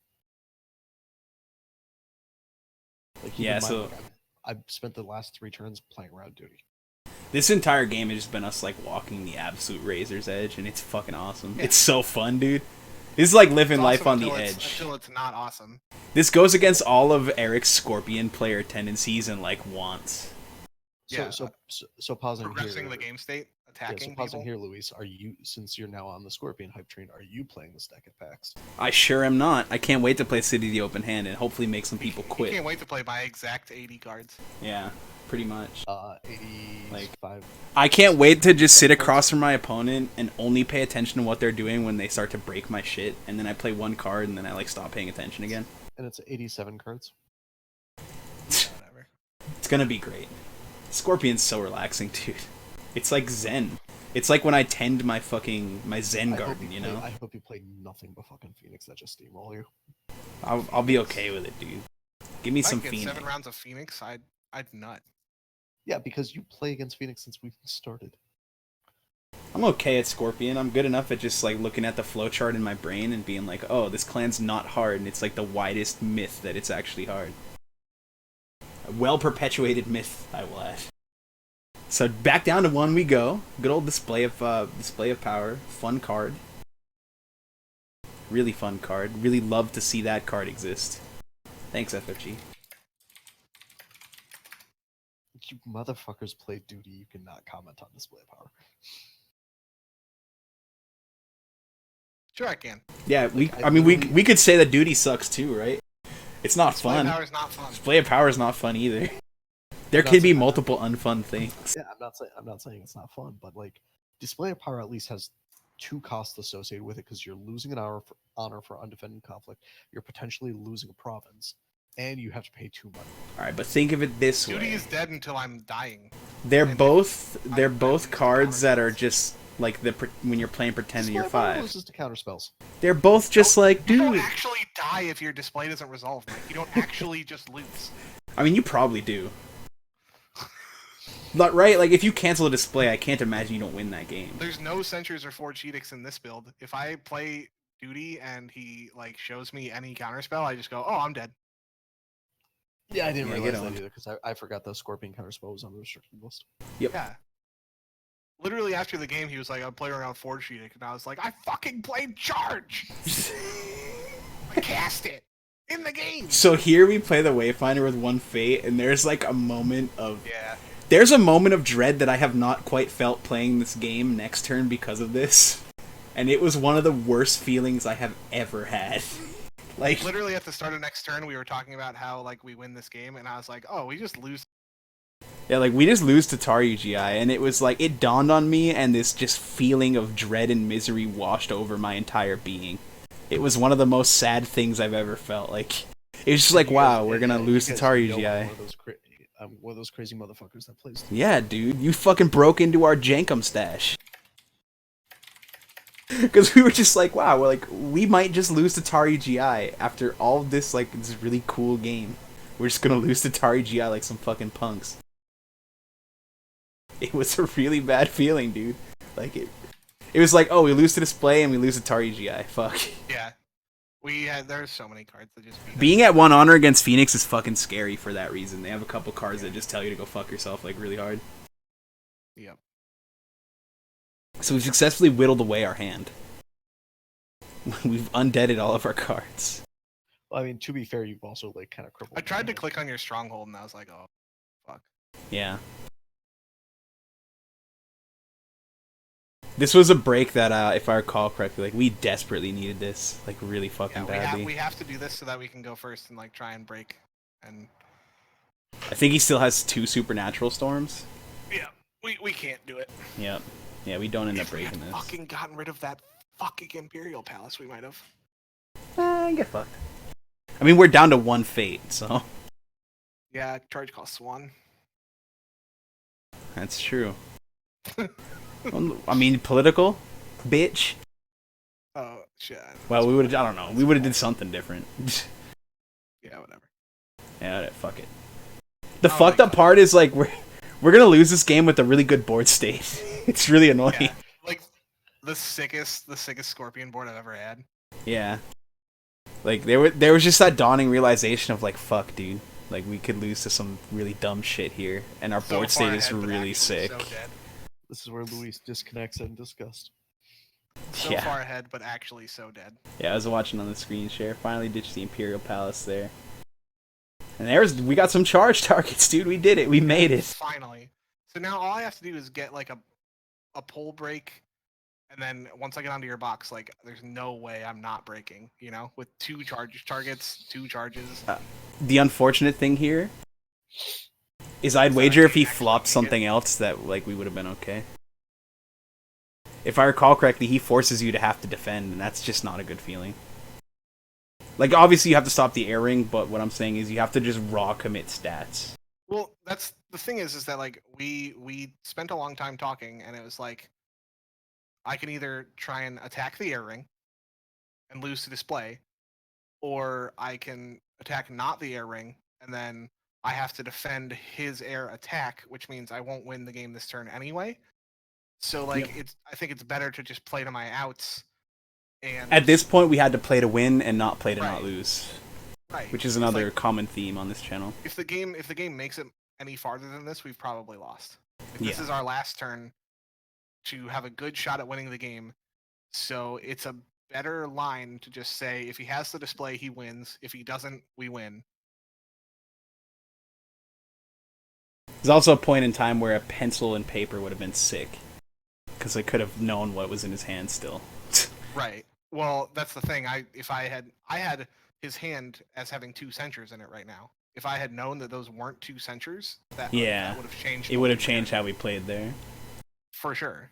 [SPEAKER 3] Like, keep
[SPEAKER 1] Yeah,
[SPEAKER 3] in mind,
[SPEAKER 1] so-
[SPEAKER 3] like, I've spent the last 3 turns playing around duty.
[SPEAKER 1] This entire game has just been us like walking the absolute razor's edge, and it's fucking awesome.
[SPEAKER 2] Yeah.
[SPEAKER 1] It's so fun, dude. This is like living
[SPEAKER 2] It's
[SPEAKER 1] life
[SPEAKER 2] awesome
[SPEAKER 1] on the
[SPEAKER 2] until
[SPEAKER 1] edge.
[SPEAKER 2] until it's not awesome.
[SPEAKER 1] This goes against all of Eric's Scorpion player tendencies and like wants.
[SPEAKER 2] Yeah,
[SPEAKER 3] So pausing
[SPEAKER 2] Progressing
[SPEAKER 3] here.
[SPEAKER 2] the game state,
[SPEAKER 3] Yeah,
[SPEAKER 2] attacking
[SPEAKER 3] so pausing
[SPEAKER 2] people.
[SPEAKER 3] here, Luis. Are you, since you're now on the Scorpion hype train, are you playing the stack of packs?
[SPEAKER 1] I sure am not. I can't wait to play City of the Open Hand and hopefully make some people
[SPEAKER 2] You
[SPEAKER 1] quit.
[SPEAKER 2] can't wait to play my exact 80 cards.
[SPEAKER 1] Yeah, pretty much.
[SPEAKER 3] 85.
[SPEAKER 1] I can't wait to just sit across from my opponent and only pay attention to what they're doing when they start to break my shit, and then I play one card and then I like stop paying attention again.
[SPEAKER 3] And it's 87 cards.
[SPEAKER 2] Whatever.
[SPEAKER 1] It's gonna be great. Scorpion's so relaxing, dude. It's like Zen. It's like when I tend my Zen garden, you know?
[SPEAKER 3] I hope you play nothing but fucking Phoenix that just steamroll you.
[SPEAKER 1] I'll be okay with it, dude. Give me
[SPEAKER 2] If I
[SPEAKER 1] some
[SPEAKER 2] could get
[SPEAKER 1] Phoenix.
[SPEAKER 2] 7 rounds of Phoenix, I'd nut.
[SPEAKER 3] Yeah, because you play against Phoenix since we started.
[SPEAKER 1] I'm okay at Scorpion. I'm good enough at just like looking at the flowchart in my brain and being like, oh, this clan's not hard, and it's like the widest myth that it's actually hard. A well-perpetuated myth, I will add. So back down to 1 we go. Good old display of power. Fun card. Really fun card. Really love to see that card exist. Thanks, FFG.
[SPEAKER 3] You motherfuckers play duty, you cannot comment on display of power.
[SPEAKER 2] Sure, I can.
[SPEAKER 1] Yeah,
[SPEAKER 3] Like,
[SPEAKER 1] I mean, we could say that duty sucks too, right? It's not
[SPEAKER 2] Display
[SPEAKER 1] fun.
[SPEAKER 2] power is not fun.
[SPEAKER 1] Display of power is not fun either. There
[SPEAKER 3] I'm not
[SPEAKER 1] could be
[SPEAKER 3] saying-
[SPEAKER 1] multiple unfun things.
[SPEAKER 3] Yeah, I'm not saying it's not fun, but like display of power at least has 2 costs associated with it because you're losing an honor for undefended conflict, you're potentially losing a province, and you have to pay 2 money.
[SPEAKER 1] All right, but think of it this
[SPEAKER 2] Duty
[SPEAKER 1] way:
[SPEAKER 2] is dead until I'm dying.
[SPEAKER 1] they're
[SPEAKER 2] and
[SPEAKER 1] both
[SPEAKER 2] I
[SPEAKER 1] both
[SPEAKER 2] lose
[SPEAKER 1] cards
[SPEAKER 2] power
[SPEAKER 1] that are
[SPEAKER 2] spells.
[SPEAKER 1] just like when you're playing pretend and
[SPEAKER 3] Display
[SPEAKER 1] you're
[SPEAKER 3] of power
[SPEAKER 1] 5.
[SPEAKER 3] loses to counter spells.
[SPEAKER 1] They're both just like,
[SPEAKER 2] You don't
[SPEAKER 1] dude.
[SPEAKER 2] actually die if your display doesn't resolve, Mike. You don't actually just lose.
[SPEAKER 1] I mean, you probably do. But, right? Like, if you cancel a display, I can't imagine you don't win that game.
[SPEAKER 2] There's no Sentries or Forged Edicts in this build. If I play Duty and he like shows me any counterspell, I just go, oh, I'm dead.
[SPEAKER 3] Yeah, I didn't
[SPEAKER 1] Yeah, get
[SPEAKER 3] realize that
[SPEAKER 1] owned.
[SPEAKER 3] either because I forgot the Scorpion counter spell was on the restricted list.
[SPEAKER 1] Yep.
[SPEAKER 2] Yeah. Literally after the game, he was like, "I'm playing around Forge Sheeting," and I was like, "I fucking played Charge. I cast it in the game."
[SPEAKER 1] So here we play the Wayfinder with one fate, and there's like a moment of
[SPEAKER 2] Yeah.
[SPEAKER 1] there's a moment of dread that I have not quite felt playing this game next turn because of this, and it was one of the worst feelings I have ever had. Like
[SPEAKER 2] Literally at the start of next turn, we were talking about how like we win this game, and I was like, "Oh, we just lose."
[SPEAKER 1] yeah, like we just lose to Tarugi, and it was like it dawned on me, and this just feeling of dread and misery washed over my entire being. It was one of the most sad things I've ever felt. Like it was just like, wow, we're gonna lose to Tarugi.
[SPEAKER 3] One of those crazy motherfuckers that plays.
[SPEAKER 1] Yeah, dude, you fucking broke into our Jenkem stash. Because we were just like, wow, we're like, we might just lose to Tarugi after all this, like, this really cool game. We're just gonna lose to Tarugi like some fucking punks. It was a really bad feeling, dude. Like, it was like, oh, we lose to Display and we lose to Tarugi. Fuck.
[SPEAKER 2] Yeah. There's so many cards that just beat us.
[SPEAKER 1] Being at 1 honor against Phoenix is fucking scary for that reason. They have a couple cards that just tell you to go fuck yourself, like, really hard.
[SPEAKER 2] Yep.
[SPEAKER 1] So we've successfully whittled away our hand. We've undeaded all of our cards.
[SPEAKER 3] Well, I mean, to be fair, you've also like kind of crippled.
[SPEAKER 2] I tried to click on your stronghold, and I was like, "Oh, fuck."
[SPEAKER 1] Yeah. This was a break that, if I recall correctly, like we desperately needed this, like really fucking badly.
[SPEAKER 2] We have to do this so that we can go first and like try and break. And
[SPEAKER 1] I think he still has 2 supernatural storms.
[SPEAKER 2] yeah, we can't do it.
[SPEAKER 1] Yep. Yeah, we don't end up
[SPEAKER 2] If we
[SPEAKER 1] breaking
[SPEAKER 2] had
[SPEAKER 1] this.
[SPEAKER 2] fucking gotten rid of that fucking Imperial Palace, we might have.
[SPEAKER 1] Get fucked. I mean, we're down to 1 fate, so
[SPEAKER 2] Yeah, charge costs 1.
[SPEAKER 1] that's true. I mean, political, bitch.
[SPEAKER 2] Oh shit.
[SPEAKER 1] Well, we would have. I don't know. We would have did something different.
[SPEAKER 2] Yeah, whatever.
[SPEAKER 1] Yeah, fuck it. The
[SPEAKER 2] Oh
[SPEAKER 1] fucked
[SPEAKER 2] my
[SPEAKER 1] up
[SPEAKER 2] God.
[SPEAKER 1] part is like we're gonna lose this game with a really good board state. It's really annoying.
[SPEAKER 2] Yeah, like the sickest Scorpion board I've ever had.
[SPEAKER 1] Yeah. Like there was just that dawning realization of like, fuck, dude. Like we could lose to some really dumb shit here, and our
[SPEAKER 2] So
[SPEAKER 1] board
[SPEAKER 2] far
[SPEAKER 1] state is
[SPEAKER 2] ahead, but
[SPEAKER 1] really
[SPEAKER 2] actually
[SPEAKER 1] sick.
[SPEAKER 2] So dead.
[SPEAKER 3] This is where Luis disconnects in disgust.
[SPEAKER 2] So
[SPEAKER 1] Yeah.
[SPEAKER 2] far ahead, but actually so dead.
[SPEAKER 1] Yeah, I was watching on the screen share. Finally ditched the Imperial Palace there. And we got some charge targets, dude. We did it. We made it.
[SPEAKER 2] Finally. So now all I have to do is get like a pull break, and then once I get onto your box, like there's no way I'm not breaking. You know, with 2 targets, 2 charges.
[SPEAKER 1] The unfortunate thing here is I'd
[SPEAKER 2] So
[SPEAKER 1] wager
[SPEAKER 2] I
[SPEAKER 1] if he
[SPEAKER 2] can actually
[SPEAKER 1] flopped
[SPEAKER 2] make it.
[SPEAKER 1] something else that like we would have been okay. If I recall correctly, he forces you to have to defend, and that's just not a good feeling. Like, obviously you have to stop the air ring, but what I'm saying is you have to just raw commit stats.
[SPEAKER 2] Well, that's the thing is that like we spent a long time talking, and it was like I can either try and attack the air ring and lose to display, or I can attack not the air ring, and then I have to defend his air attack, which means I won't win the game this turn anyway. So like I think it's better to just play to my outs. And
[SPEAKER 1] At this point, we had to play to win and not play to not
[SPEAKER 2] Right.
[SPEAKER 1] lose,
[SPEAKER 2] right,
[SPEAKER 1] which is
[SPEAKER 2] it's
[SPEAKER 1] another
[SPEAKER 2] like,
[SPEAKER 1] common theme on this channel.
[SPEAKER 2] if the game makes it any farther than this, we've probably lost. If this
[SPEAKER 1] Yeah.
[SPEAKER 2] is our last turn to have a good shot at winning the game, so it's a better line to just say if he has the display, he wins. If he doesn't, we win.
[SPEAKER 1] There's also a point in time where a pencil and paper would have been sick, because I could have known what was in his hand still.
[SPEAKER 2] Right. Well, that's the thing. I had his hand as having 2 censures in it right now. If I had known that those weren't 2 censures, that would have changed.
[SPEAKER 1] It would have
[SPEAKER 2] the
[SPEAKER 1] changed
[SPEAKER 2] game
[SPEAKER 1] how we played there.
[SPEAKER 2] for sure.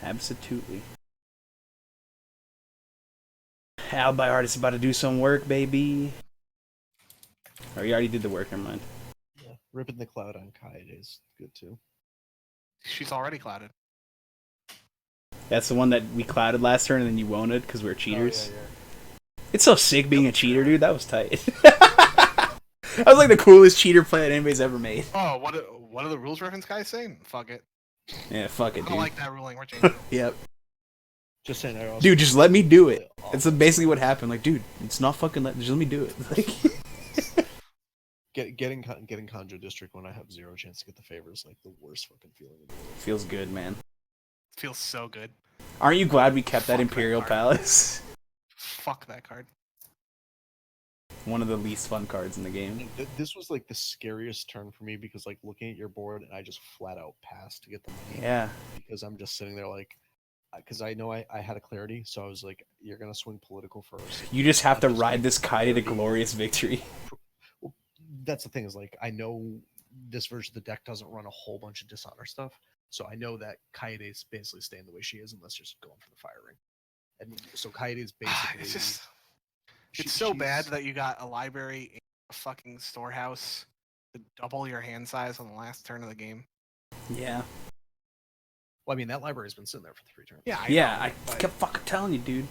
[SPEAKER 1] Absolutely. Albiard is about to do some work, baby. Or you already did the work, never mind.
[SPEAKER 3] Yeah, ripping the cloud on Kai is good too.
[SPEAKER 2] She's already clouded.
[SPEAKER 1] That's the one that we clouded last turn and then you won it because we were cheaters.
[SPEAKER 3] Oh, yeah.
[SPEAKER 1] It's so sick being a cheater, dude. That was tight. That was like the coolest cheater play that anybody's ever made.
[SPEAKER 2] Oh, what do the rules reference guys say? Fuck it.
[SPEAKER 1] Yeah, fuck
[SPEAKER 2] I
[SPEAKER 1] it,
[SPEAKER 2] don't
[SPEAKER 1] dude.
[SPEAKER 2] like that ruling. We're changing it.
[SPEAKER 1] Yep.
[SPEAKER 3] Just saying, I also
[SPEAKER 1] Dude, just let me do it. That's basically what happened. Like, dude, it's not fucking just let me do it. Like,
[SPEAKER 3] Getting Kanjo District when I have zero chance to get the favor is like the worst fucking feeling in the world.
[SPEAKER 1] Feels good, man.
[SPEAKER 2] Feels so good.
[SPEAKER 1] Aren't you glad we kept that
[SPEAKER 2] Fuck that
[SPEAKER 1] Imperial
[SPEAKER 2] card.
[SPEAKER 1] Palace?
[SPEAKER 2] Fuck that card.
[SPEAKER 1] One of the least fun cards in the game.
[SPEAKER 3] This was like the scariest turn for me because like looking at your board and I just flat out passed to get the money.
[SPEAKER 1] Yeah.
[SPEAKER 3] Because I'm just sitting there like, because I know I had a clarity, so I was like, you're gonna swing political first.
[SPEAKER 1] You just have to
[SPEAKER 3] Just
[SPEAKER 1] ride
[SPEAKER 3] like
[SPEAKER 1] this Kaide to
[SPEAKER 3] clarity.
[SPEAKER 1] glorious victory.
[SPEAKER 3] Well, that's the thing is like I know this version of the deck doesn't run a whole bunch of dishonor stuff, so I know that Kaede is basically staying the way she is unless you're just going for the fire ring. And so Kaede is basically.
[SPEAKER 2] It's just.
[SPEAKER 3] she-
[SPEAKER 2] It's so bad
[SPEAKER 3] she's-
[SPEAKER 2] that you got a library and a fucking storehouse to double your hand size on the last turn of the game.
[SPEAKER 1] Yeah.
[SPEAKER 3] Well, I mean that library's been sitting there for 3 turns.
[SPEAKER 2] Yeah, I
[SPEAKER 1] Yeah,
[SPEAKER 2] know,
[SPEAKER 1] I
[SPEAKER 2] but
[SPEAKER 1] kept fucking telling you, dude.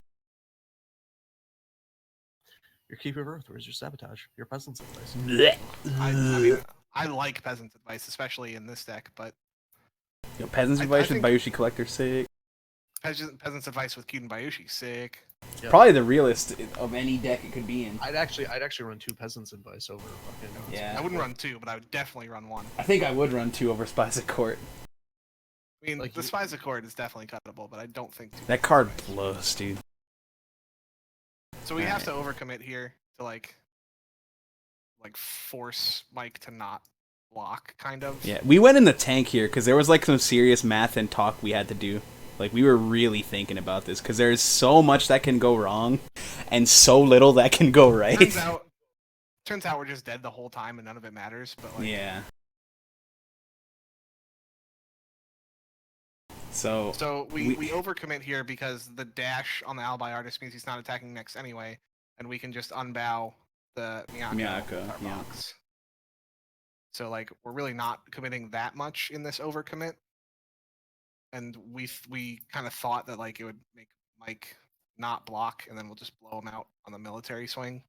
[SPEAKER 3] Your Keeper of Earth, where's your sabotage? Your Peasant's Advice.
[SPEAKER 1] Blech.
[SPEAKER 2] I mean, I like Peasant's Advice, especially in this deck, but
[SPEAKER 1] Yo, Peasant's
[SPEAKER 2] I
[SPEAKER 1] Advice with
[SPEAKER 2] think-
[SPEAKER 1] Bayushi Collector, sick.
[SPEAKER 2] Peasant's Advice with Kyuden Bayushi, sick.
[SPEAKER 3] Yeah.
[SPEAKER 1] Probably the realest of any deck it could be in.
[SPEAKER 3] I'd actually run 2 Peasant's Advice over fucking.
[SPEAKER 1] Yeah.
[SPEAKER 2] I wouldn't run 2, but I would definitely run 1.
[SPEAKER 1] I think I would run 2 over Spies at Court.
[SPEAKER 2] I mean,
[SPEAKER 3] Like
[SPEAKER 2] the
[SPEAKER 3] you-
[SPEAKER 2] Spies Accord is definitely cuttable, but I don't think 2.
[SPEAKER 1] That card blows, dude.
[SPEAKER 2] So we have to overcommit here to like force Mike to not block, kind of.
[SPEAKER 1] Yeah, we went in the tank here because there was like some serious math and talk we had to do. Like we were really thinking about this because there's so much that can go wrong and so little that can go right.
[SPEAKER 2] Turns out we're just dead the whole time and none of it matters. But like,
[SPEAKER 1] Yeah. So
[SPEAKER 2] we overcommit here because the dash on the Alibi Artist means he's not attacking next anyway, and we can just unbow the Miyako with our
[SPEAKER 1] yeah.
[SPEAKER 2] box. So like we're really not committing that much in this overcommit, and we kind of thought that like it would make Mike not block, and then we'll just blow him out on the military swing.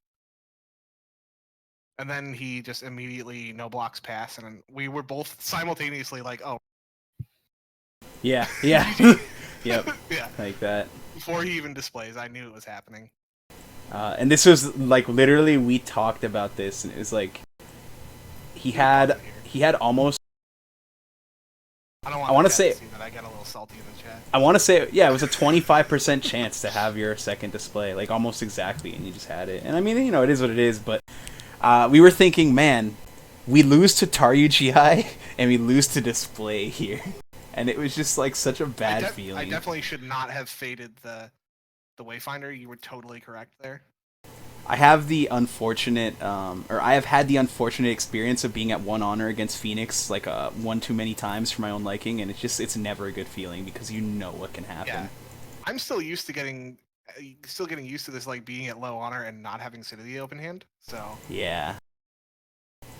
[SPEAKER 2] And then he just immediately no blocks pass, and then we were both simultaneously like, oh.
[SPEAKER 1] yeah. Yep.
[SPEAKER 2] Yeah.
[SPEAKER 1] Like that.
[SPEAKER 2] Before he even displays, I knew it was happening.
[SPEAKER 1] And this was like literally we talked about this, and it was like he had almost.
[SPEAKER 2] I don't
[SPEAKER 1] I
[SPEAKER 2] want
[SPEAKER 1] wanna
[SPEAKER 2] to
[SPEAKER 1] say-
[SPEAKER 2] see that I got a little salty in the chat.
[SPEAKER 1] I want to say, yeah, it was a 25% chance to have your second display, like almost exactly, and you just had it. And I mean, you know, it is what it is, but we were thinking, man, we lose to Taryuchi and we lose to display here. And it was just like such a bad feeling.
[SPEAKER 2] I definitely should not have faded the Wayfinder. You were totally correct there.
[SPEAKER 1] I have the unfortunate, or I have had the unfortunate experience of being at 1 honor against Phoenix like one too many times for my own liking, and it's never a good feeling because you know what can happen.
[SPEAKER 2] Yeah. I'm still used to getting used to this like being at low honor and not having City open hand. So
[SPEAKER 1] Yeah.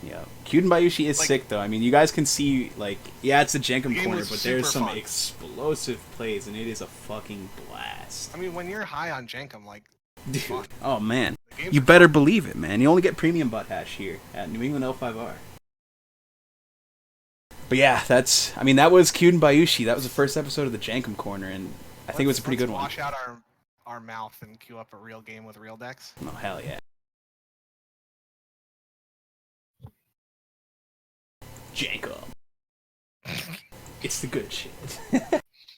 [SPEAKER 1] Yeah. Kyuden Bayushi is
[SPEAKER 2] Like-
[SPEAKER 1] sick though. I mean, you guys can see like, yeah, it's a Jenkem
[SPEAKER 2] The game
[SPEAKER 1] Corner,
[SPEAKER 2] was
[SPEAKER 1] but there's
[SPEAKER 2] super
[SPEAKER 1] some
[SPEAKER 2] fun.
[SPEAKER 1] explosive plays, and it is a fucking blast.
[SPEAKER 2] I mean, when you're high on Jenkem, like
[SPEAKER 1] Dude.
[SPEAKER 2] fun.
[SPEAKER 1] Oh man,
[SPEAKER 2] the games
[SPEAKER 1] you
[SPEAKER 2] are
[SPEAKER 1] better believe it, man. You only get premium butt hash here at New England L5R. But yeah, that was Kyuden Bayushi. That was the first episode of the Jenkem Corner, and I think it was a pretty good one.
[SPEAKER 2] Wash out our mouth and queue up a real game with real decks.
[SPEAKER 1] Oh hell yeah. Jenkem. It's the good shit.